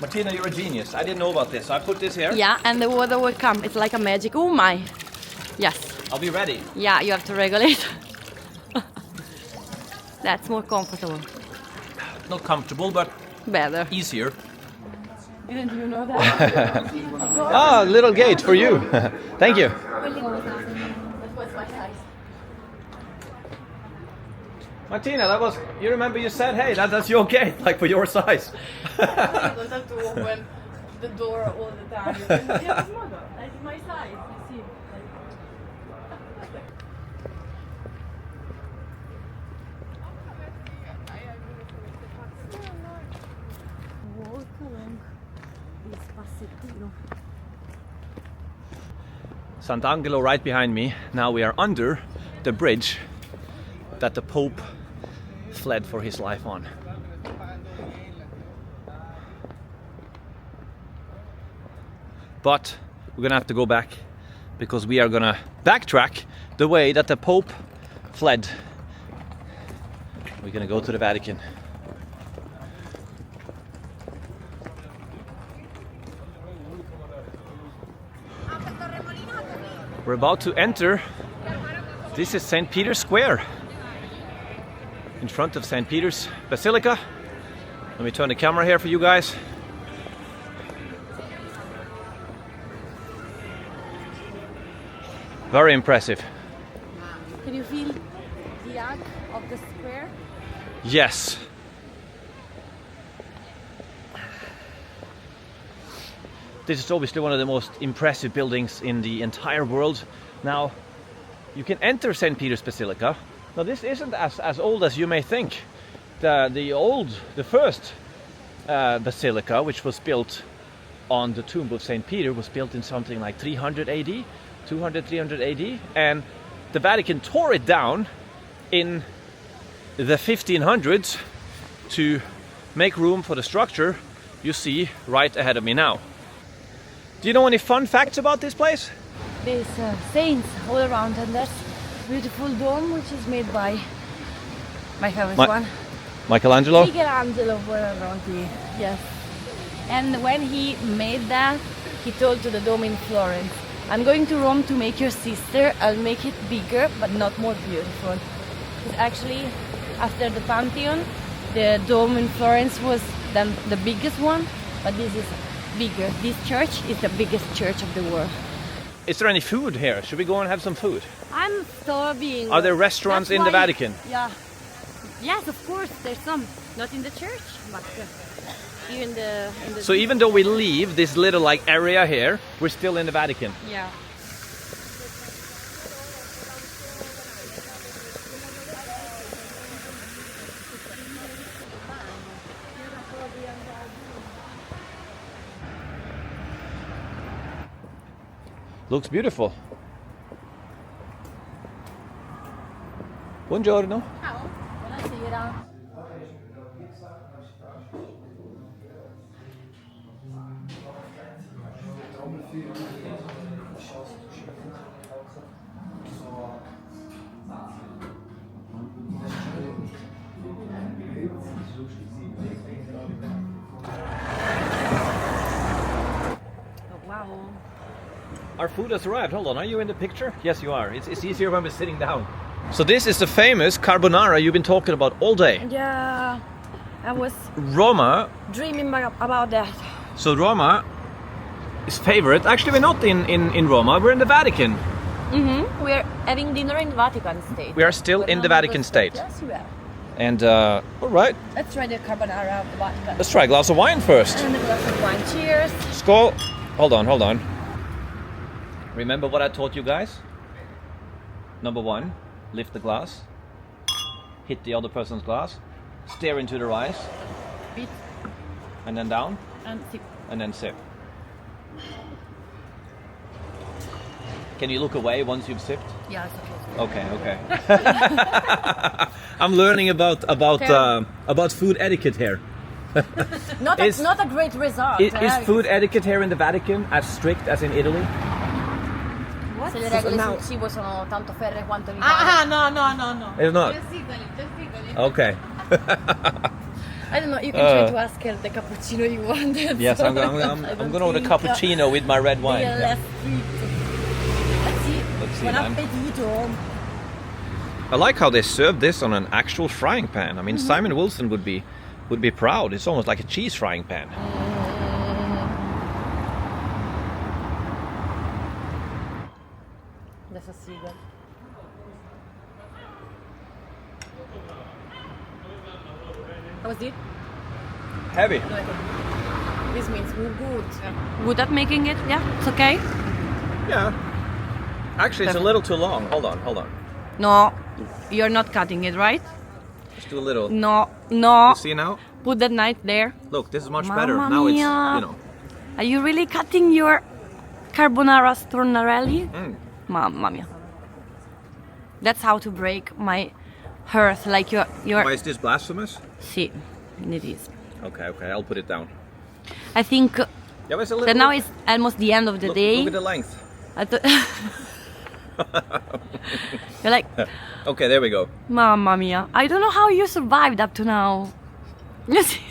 Martina, you're a genius. I didn't know about this. I put this here. Yeah, and the water will come. It's like a magic. Oh my. Yes. I'll be ready. Yeah, you have to regulate. That's more comfortable. Not comfortable, but Better. easier. Didn't you know that? Ah, little gate for you. Thank you. That was my size. Martina, that was, you remember you said, hey, that's your gate, like for your size. You don't have to open the door all the time. Yeah, it's smaller. That's my size. You see. Walk along this passettino. Sant'Angelo right behind me. Now we are under the bridge that the Pope fled for his life on. But we're gonna have to go back because we are gonna backtrack the way that the Pope fled. We're gonna go to the Vatican. We're about to enter. This is St. Peter's Square. In front of St. Peter's Basilica. Let me turn the camera here for you guys. Very impressive. Can you feel the arc of the square? Yes. This is obviously one of the most impressive buildings in the entire world. Now, you can enter St. Peter's Basilica. Now, this isn't as old as you may think. The first basilica, which was built on the tomb of St. Peter, was built in something like 300 AD, 200, 300 AD, and the Vatican tore it down in the 1500s to make room for the structure you see right ahead of me now. Do you know any fun facts about this place? There's saints all around, and that's beautiful dome which is made by my favorite one. Michelangelo? Michelangelo Buonarroti, yes. And when he made that, he told to the dome in Florence, I'm going to Rome to make your sister, I'll make it bigger but not more beautiful. Because actually, after the Pantheon, the dome in Florence was then the biggest one, but this is bigger. This church is the biggest church of the world. Is there any food here? Should we go and have some food? I'm starving. Are there restaurants in the Vatican? Yeah. Yes, of course. There's some. Not in the church, but here in the. So even though we leave this little like area here, we're still in the Vatican. Yeah. Looks beautiful. Buongiorno. Buonasera. Our food has arrived. Hold on, are you in the picture? Yes, you are. It's easier when we're sitting down. So this is the famous carbonara you've been talking about all day. Yeah, I was Roma. dreaming about that. So Roma is favorite. Actually, we're not in Roma. We're in the Vatican. Mm-hmm. We're having dinner in Vatican State. We are still But in not the Vatican State. Yes, we are. And all right, Let's try the carbonara of the Vatican. let's try a glass of wine first. And a glass of wine. Cheers. Skål. Hold on. Remember what I taught you guys? Number one, lift the glass, hit the other person's glass, stare into their eyes, Beat and then down, and sip. and then sip. Can you look away once you've sipped? Yeah, it's okay. Okay. I'm learning about food etiquette here. Not a great result. Is food etiquette here in the Vatican as strict as in Italy? What? Se le regole sul cibo sono tanto ferree quanto in Italia. No. It's not. Just Italy. Okay. I don't know. You can try to ask her the cappuccino you wanted. Yes, so I'm going to order cappuccino with my red wine. Yeah, less sweet. Let's see, Buon man. appetito. I like how they serve this on an actual frying pan. I mean, Simon Wilson would be proud. It's almost like a cheese frying pan. That's a seagull. How was it? Heavy. This means we're good. Good at making it? Yeah, it's okay? Yeah. Actually, it's a little too long. Hold on. No, you're not cutting it, right? Let's do a little. No. You see now? Put that knife there. Look, this is much Mamma better. Now it's, mia. Are you really cutting your carbonara stornarelli? Mamma mia. That's how to break my hearth, like your. Why is this blasphemous? See, it is. Okay, I'll put it down. I think Yeah, but it's a little. that now is almost the end of the day. Look at the length. You're like, Okay, there we go. Mamma mia. I don't know how you survived up to now. You see?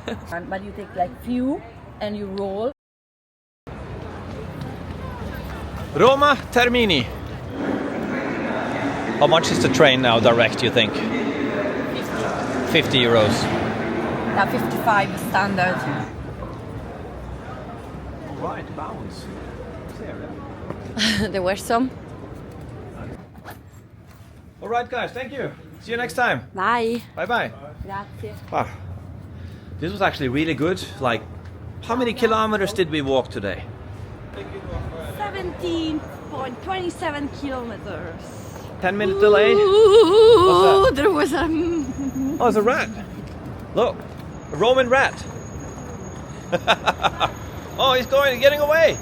But you take like few and you roll. Roma Termini. How much is the train now direct, you think? 50 euros. Yeah, 55 standard. Right, bounce. There were some. All right, guys, thank you. See you next time. Bye. Bye-bye. Grazie. Ah, this was actually really good. Like, How many kilometers did we walk today? 17.27 kilometers. 10-minute delay? Ooh, there was a... Oh, it's a rat. Look, a Roman rat. Oh, he's getting away.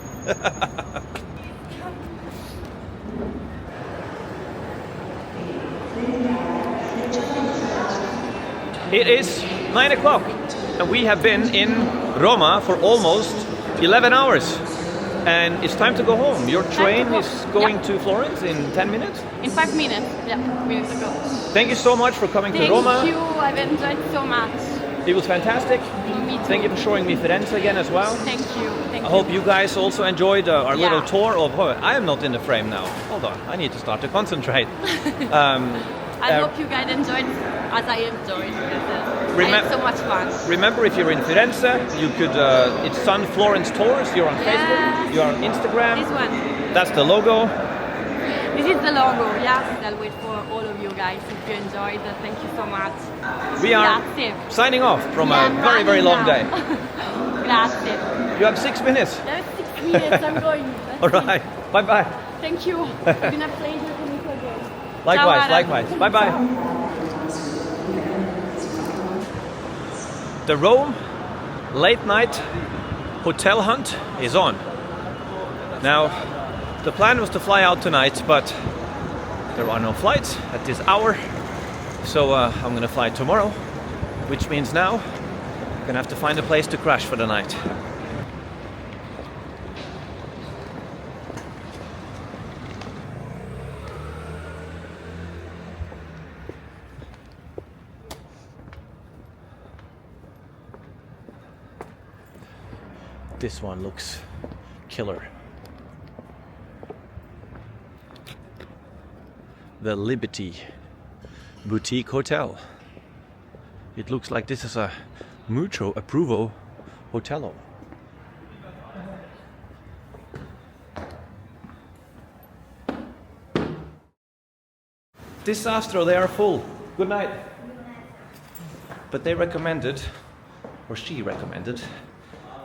It is 9 o'clock and we have been in Roma for almost 11 hours. And it's time to go home. Your train is going to Florence in 10 minutes? In 5 minutes. Yeah, minutes ago. Thank you so much for coming to Roma. Thank you. I've enjoyed so much. It was fantastic. Me too. Thank you for showing me Firenze again as well. Thank you. I hope you guys also enjoyed our Yeah. little tour of... Oh, I am not in the frame now. Hold on, I need to start to concentrate. I hope you guys enjoyed as I enjoyed. I had so much fun. Remember, if you're in Firenze, you could... it's Sunflorence Tours. You're on Facebook. You're on Instagram. This one. That's the logo. This is the logo. Yes, I'll wait for all of you guys. If you enjoyed, thank you so much. We are Grazie. signing off from Yeah, a very, very long running day. now. Grazie. You have 6 minutes. There's 6 minutes. I'm going. That's All it. right. Bye-bye. Thank you. It's been a pleasure to meet you again. Likewise, Ciao, Ara. likewise. Bye-bye. The Rome late night hotel hunt is on. Now, the plan was to fly out tonight, but there are no flights at this hour. So I'm gonna fly tomorrow, which means now I'm gonna have to find a place to crash for the night. This one looks killer. The Liberty Boutique Hotel. It looks like this is a mucho approvo hotello. Disastro, they are full. Good night. But they recommended, or she recommended,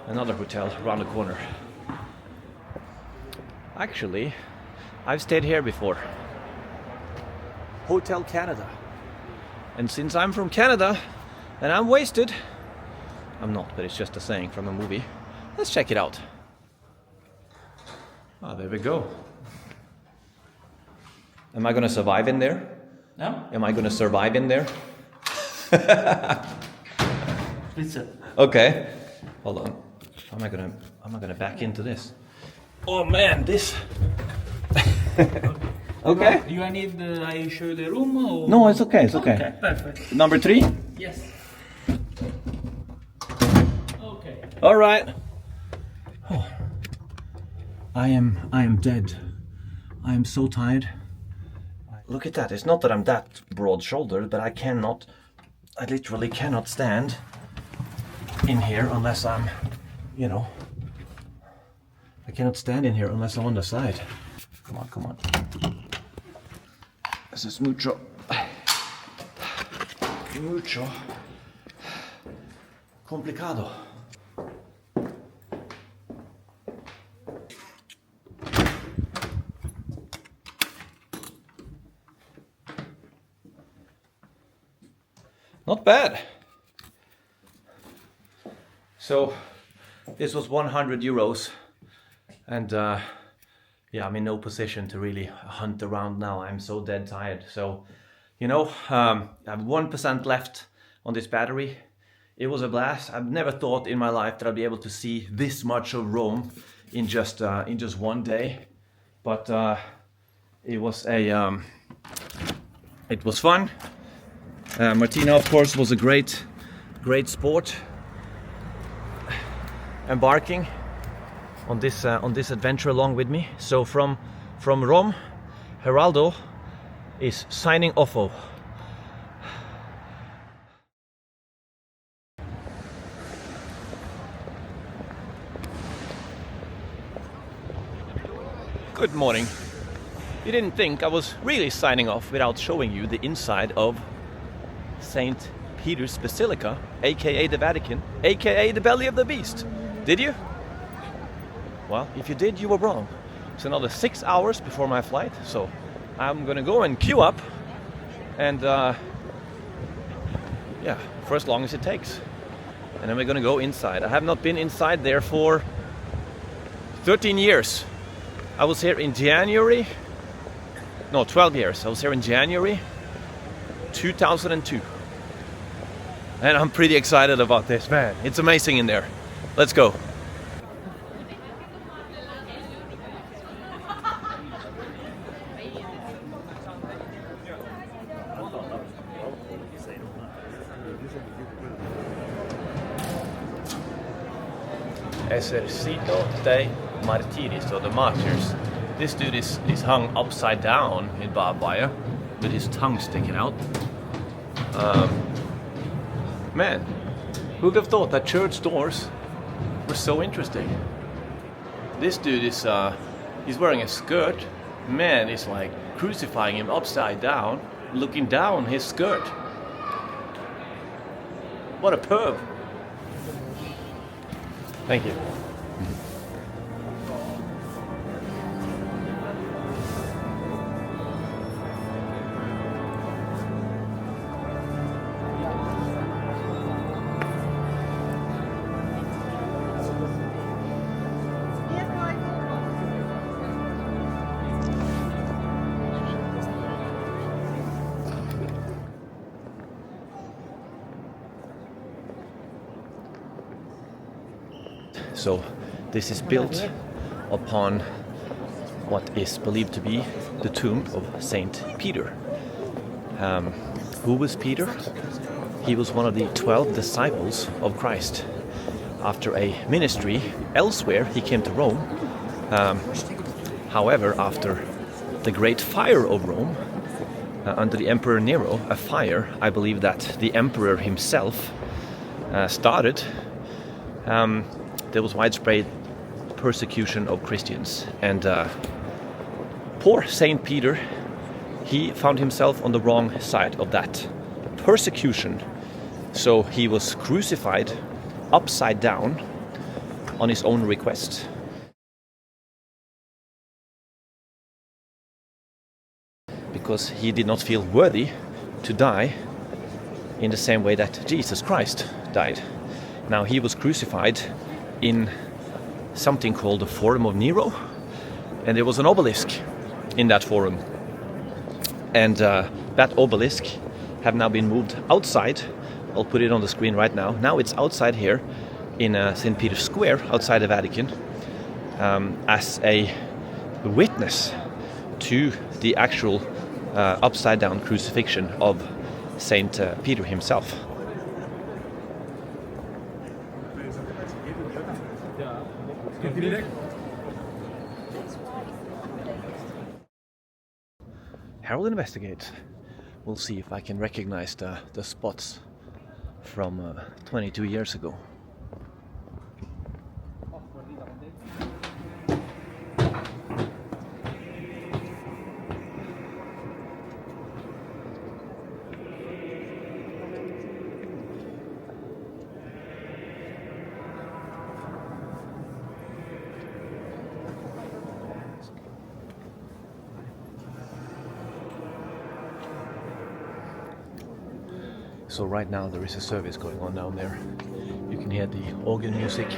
another hotel around the corner. Actually, I've stayed here before. Hotel Canada. And since I'm from Canada and I'm wasted, I'm not, but it's just a saying from a movie. Let's check it out. Ah, there we go. Am I gonna survive in there? No? Am I gonna survive in there? Listen. Okay. Hold on. How am I gonna back into this? Oh man, this. Okay. You need I show you the room or? No, it's okay. It's okay. Okay, perfect. Number 3. Yes. Okay. All right. Oh. I am dead. I am so tired. Look at that. It's not that I'm that broad-shouldered, but I literally cannot stand in here unless I'm, I cannot stand in here unless I'm on the side. Come on, come on. This is mucho complicado. Not bad. So this was 100 euros and yeah, I'm in no position to really hunt around now. I'm so dead tired. So, I have 1% left on this battery. It was a blast. I've never thought in my life that I'd be able to see this much of Rome in just one day. But it was fun. Martina, of course, was a great sport, embarking on this adventure along with me. So from Rome, Geraldo is signing offo. Good morning. You didn't think I was really signing off without showing you the inside of St. Peter's Basilica, aka the Vatican, aka the belly of the beast. Did you? Well, if you did, you were wrong. It's another 6 hours before my flight, so I'm gonna go and queue up and yeah, for as long as it takes. And then we're gonna go inside. I have not been inside there for 13 years. I was here in January, no, 12 years. I was here in January 2002. And I'm pretty excited about this, man. It's amazing in there. Let's go. Esercito dei Martiri, so the martyrs. This dude is hung upside down in barbed wire with his tongue sticking out. Man, who'd have thought that church doors were so interesting? This dude is he's wearing a skirt. Man is like crucifying him upside down, looking down his skirt. What a perv. Thank you. So this is built upon what is believed to be the tomb of Saint Peter. Who was Peter? He was one of the 12 disciples of Christ. After a ministry elsewhere, he came to Rome. However, after the Great Fire of Rome, under the Emperor Nero, a fire, I believe that the emperor himself started, there was widespread persecution of Christians. And poor Saint Peter, he found himself on the wrong side of that persecution. So he was crucified upside down on his own request. Because he did not feel worthy to die in the same way that Jesus Christ died. Now he was crucified in something called the Forum of Nero, and there was an obelisk in that forum. And that obelisk have now been moved outside. I'll put it on the screen right now. Now it's outside here in St. Peter's Square, outside the Vatican, as a witness to the actual upside down crucifixion of Saint Peter himself. Harold investigates. We'll see if I can recognize the spots from 22 years ago. So right now there is a service going on down there. You can hear the organ music.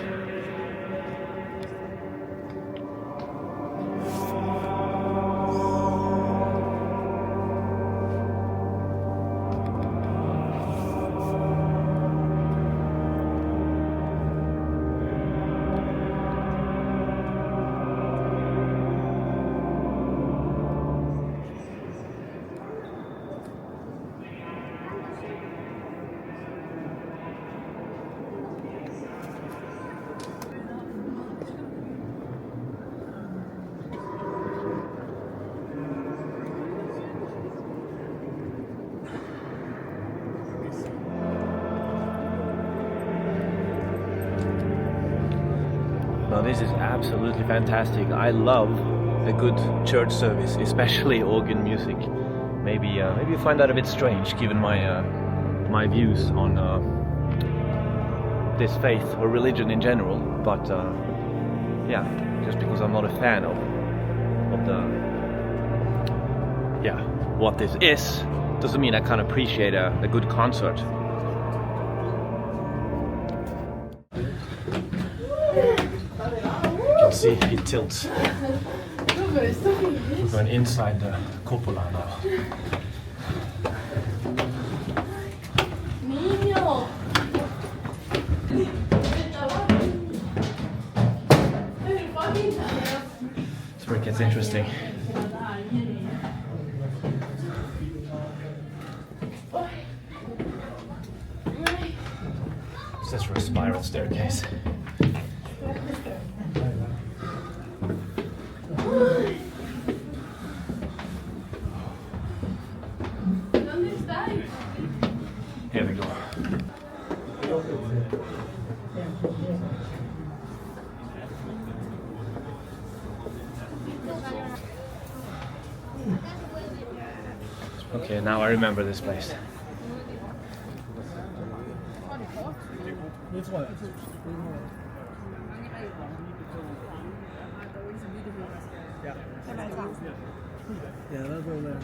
Now this is absolutely fantastic. I love a good church service, especially organ music. Maybe you find that a bit strange, given my views on this faith or religion in general. But yeah, just because I'm not a fan of the what this is, doesn't mean I can't appreciate a good concert. You can see it tilts. We're going inside the cupola now. That's where it gets interesting. This is for a spiral staircase. Here we go. Okay, now I remember this place. This one. Yeah. Yeah, that's over there.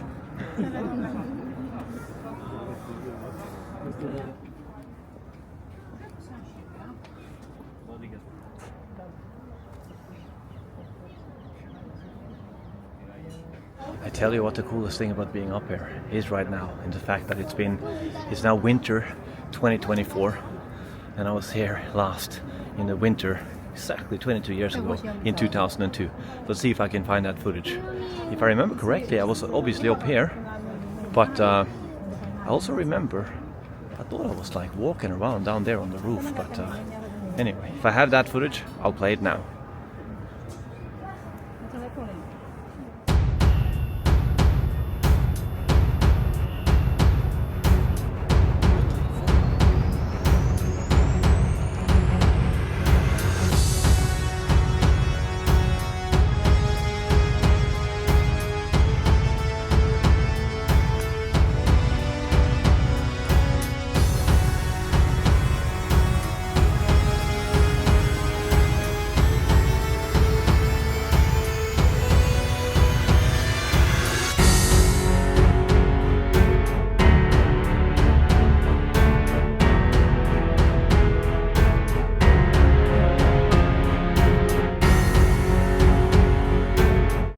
I tell you what the coolest thing about being up here is right now, and the fact that it's now winter 2024, and I was here last in the winter exactly 22 years ago in 2002. Let's see if I can find that footage. If I remember correctly, I was obviously up here, but I also remember I thought I was like walking around down there on the roof, but anyway, if I have that footage, I'll play it now.